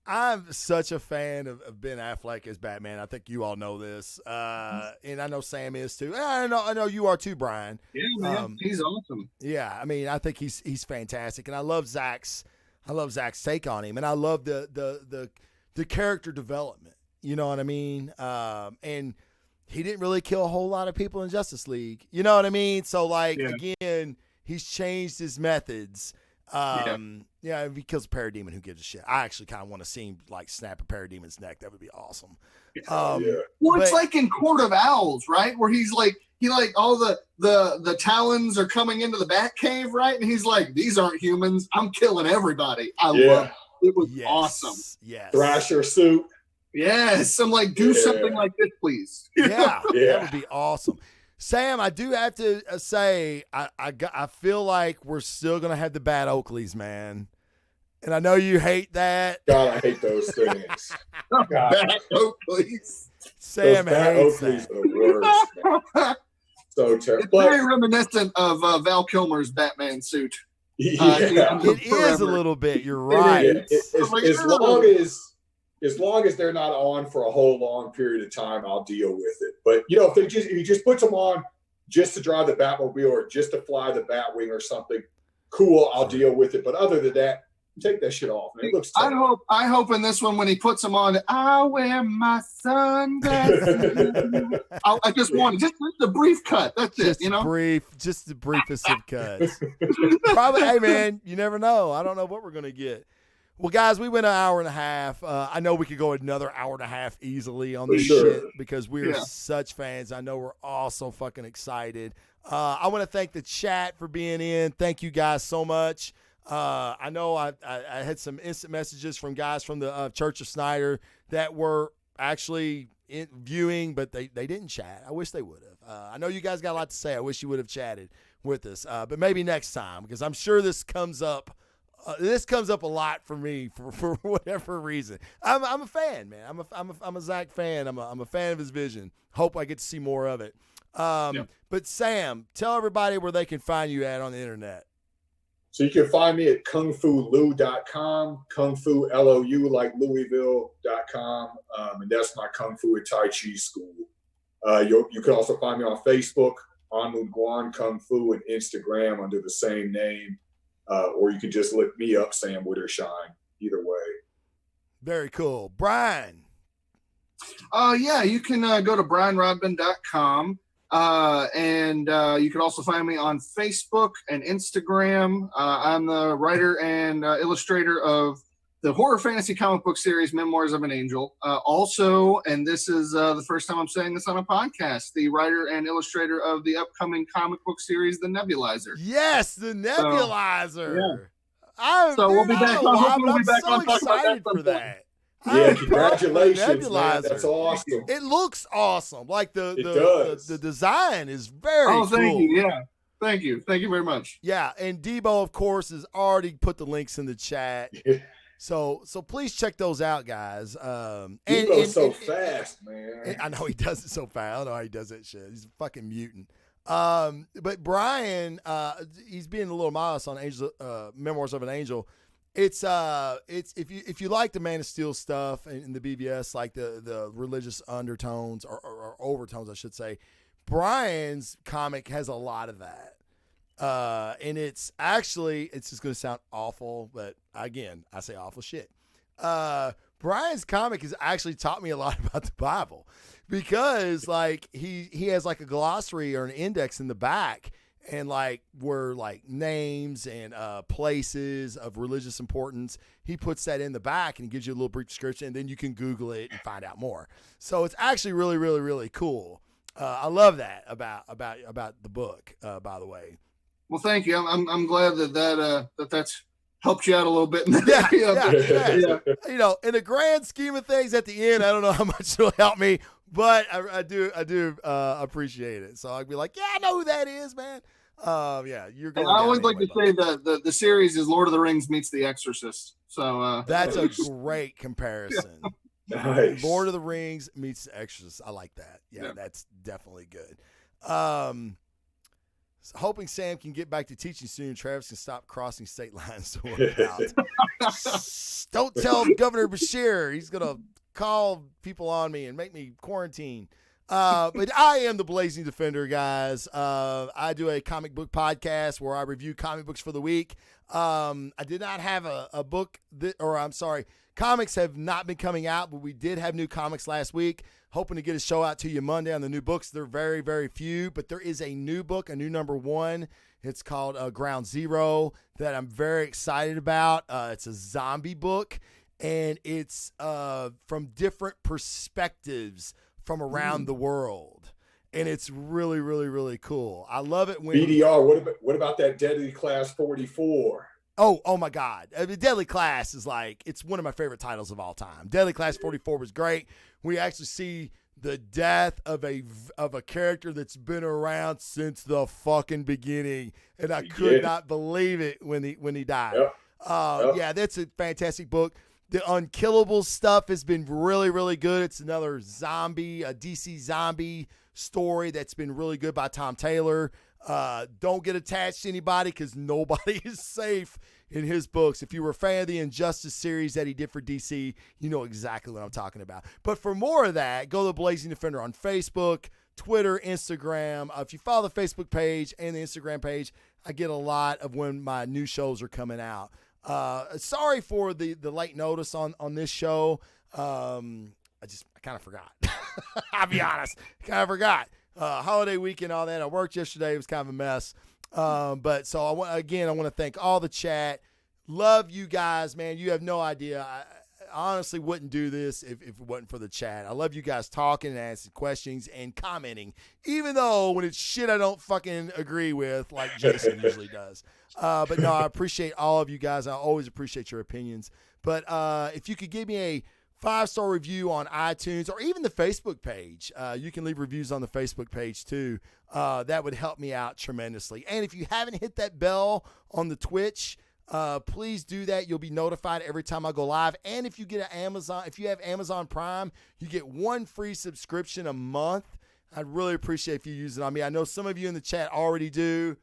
[SPEAKER 2] I'm such a fan of Ben Affleck as Batman. I think you all know this, and I know Sam is too. I know you are too, Brian.
[SPEAKER 5] Yeah, man, he's awesome.
[SPEAKER 2] Yeah, I mean, I think he's fantastic, and I love Zach's take on him, and I love the character development. You know what I mean? And he didn't really kill a whole lot of people in Justice League. You know what I mean? So again, he's changed his methods. If he kills a parademon, who gives a shit? I actually kind of want to see him like snap a parademon's neck. That would be awesome.
[SPEAKER 5] Well, it's like in Court of Owls, right? Where he's like, all the talons are coming into the bat cave, right? And he's like, these aren't humans. I'm killing everybody. I love it. It was awesome.
[SPEAKER 2] Yes.
[SPEAKER 4] Thrasher suit.
[SPEAKER 5] Yes. I'm like, do something like this, please.
[SPEAKER 2] That would be awesome. Sam, I do have to say, I feel like we're still going to have the Bat Oakleys, man. And I know you hate that.
[SPEAKER 4] God, I hate those things.
[SPEAKER 5] Bat Oakleys.
[SPEAKER 2] Sam hates
[SPEAKER 4] Oakleys are the worst. So terrible.
[SPEAKER 5] It's very reminiscent of Val Kilmer's Batman suit.
[SPEAKER 2] It is a little bit. You're right.
[SPEAKER 4] As long as they're not on for a whole long period of time, I'll deal with it. But if he just puts them on just to drive the Batmobile or just to fly the Batwing or something, cool, I'll deal with it. But other than that, take that shit off, man. It looks tough.
[SPEAKER 5] I hope in this one when he puts them on, I wear my sunglasses. I just want just a brief cut. That's
[SPEAKER 2] just just the briefest of cuts. Probably, hey man, you never know. I don't know what we're gonna get. Well, guys, we went an hour and a half. I know we could go another hour and a half easily on this
[SPEAKER 4] sure.
[SPEAKER 2] shit because we're such fans. I know we're all so fucking excited. I want to thank the chat for being in. Thank you guys so much. I know I had some instant messages from guys from the Church of Snyder that were actually viewing, but they didn't chat. I wish they would have. I know you guys got a lot to say. I wish you would have chatted with us, but maybe next time, because I'm sure this comes up. This comes up a lot for me for whatever reason. I'm a fan, man. I'm a Zach fan. I'm a fan of his vision. Hope I get to see more of it. But Sam, tell everybody where they can find you at on the internet.
[SPEAKER 4] So you can find me at kungfulou.com, Kung Fu Lou like Louisville.com, and that's my Kung Fu and Tai Chi school. You can also find me on Facebook, Anmun Guan Kung Fu, and Instagram under the same name. Or you can just look me up, Sam Wittershine. Either way.
[SPEAKER 2] Very cool. Brian.
[SPEAKER 5] You can go to brianrodman.com. And you can also find me on Facebook and Instagram. I'm the writer and illustrator of the horror fantasy comic book series Memoirs of an Angel. Also, and this is the first time I'm saying this on a podcast, the writer and illustrator of the upcoming comic book series, The Nebulizer.
[SPEAKER 2] Yes, The Nebulizer.
[SPEAKER 5] We'll be back.
[SPEAKER 2] I'm so excited for that.
[SPEAKER 4] Yeah, congratulations, man. That's awesome.
[SPEAKER 2] It looks awesome. Like the design is very cool.
[SPEAKER 5] Thank you. Yeah. Thank you. Thank you very much.
[SPEAKER 2] Yeah, and Debo, of course, has already put the links in the chat. So please check those out, guys.
[SPEAKER 4] Debo's so fast, man.
[SPEAKER 2] I know he does it so fast. I don't know how he does that shit. He's a fucking mutant. But Brian, he's being a little modest on Memoirs of an Angel. It's if you like the Man of Steel stuff and the BVS, like the religious undertones or overtones, I should say, Brian's comic has a lot of that. And it's just going to sound awful, but again, I say awful shit. Brian's comic has actually taught me a lot about the Bible because like he has like a glossary or an index in the back and like where like names and places of religious importance, he puts that in the back and he gives you a little brief description and then you can Google it and find out more. So it's actually really, really, really cool. I love that about the book, by the way.
[SPEAKER 5] Well, thank you. I'm glad that's helped you out a little bit.
[SPEAKER 2] Yeah. You know, in the grand scheme of things, at the end, I don't know how much it'll help me, but I do appreciate it. So I'd be like, yeah, I know who that is, man. You're going.
[SPEAKER 5] I always like to say that the series is Lord of the Rings meets The Exorcist. So
[SPEAKER 2] that's a great comparison.
[SPEAKER 4] Nice.
[SPEAKER 2] Lord of the Rings meets The Exorcist. I like that. Yeah, that's definitely good. Hoping Sam can get back to teaching soon. Travis can stop crossing state lines to work out. Don't tell Governor Bashir. He's going to call people on me and make me quarantine. But I am the Blazing Defender, guys. I do a comic book podcast where I review comic books for the week. I did not have a book comics have not been coming out, but we did have new comics last week. Hoping to get a show out to you Monday on the new books. They're very, very few, but there is a new book, a new #1. It's called Ground Zero that I'm very excited about. It's a zombie book, and it's from different perspectives from around the world. And it's really, really, really cool. I love it when
[SPEAKER 4] BDR. What about that Deadly Class 44?
[SPEAKER 2] Oh my God. Deadly Class is it's one of my favorite titles of all time. Deadly Class 44 was great. We actually see the death of a character that's been around since the fucking beginning. And I could not believe it when he died.
[SPEAKER 4] Yep.
[SPEAKER 2] Yeah, that's a fantastic book. The Unkillable stuff has been really, really good. It's another a DC zombie story that's been really good by Tom Taylor. Don't get attached to anybody because nobody is safe in his books. If you were a fan of the Injustice series that he did for DC, you know exactly what I'm talking about. But for more of that, go to the Blazing Defender on Facebook, Twitter, Instagram. If you follow the Facebook page and the Instagram page, I get a lot of when my new shows are coming out. Sorry for the late notice on this show. I kind of forgot. I'll be honest. Kind of forgot. Holiday weekend, all that. I worked yesterday. It was kind of a mess. But so I want to thank all the chat. Love you guys, man. You have no idea. I honestly wouldn't do this if it wasn't for the chat. I love you guys talking and asking questions and commenting, even though when it's shit I don't fucking agree with, like Jason usually does. But no, I appreciate all of you guys. I always appreciate your opinions. But if you could give me a 5-star review on iTunes or even the Facebook page, you can leave reviews on the Facebook page too. That would help me out tremendously. And if you haven't hit that bell on the Twitch, please do that. You'll be notified every time I go live. And if you get if you have Amazon Prime, you get 1 free subscription a month. I'd really appreciate if you use it on me. I know some of you in the chat already do.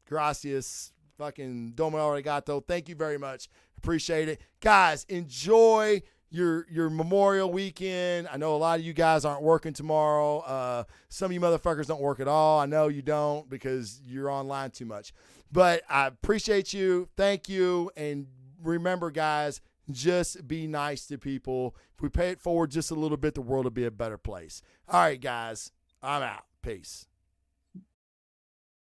[SPEAKER 2] Gracias. Fucking domo arigato. Thank you very much. Appreciate it. Guys, enjoy your Memorial weekend. I know a lot of you guys aren't working tomorrow. Some of you motherfuckers don't work at all. I know you don't because you're online too much. But I appreciate you. Thank you. And remember, guys, just be nice to people. If we pay it forward just a little bit, the world will be a better place. All right, guys. I'm out. Peace.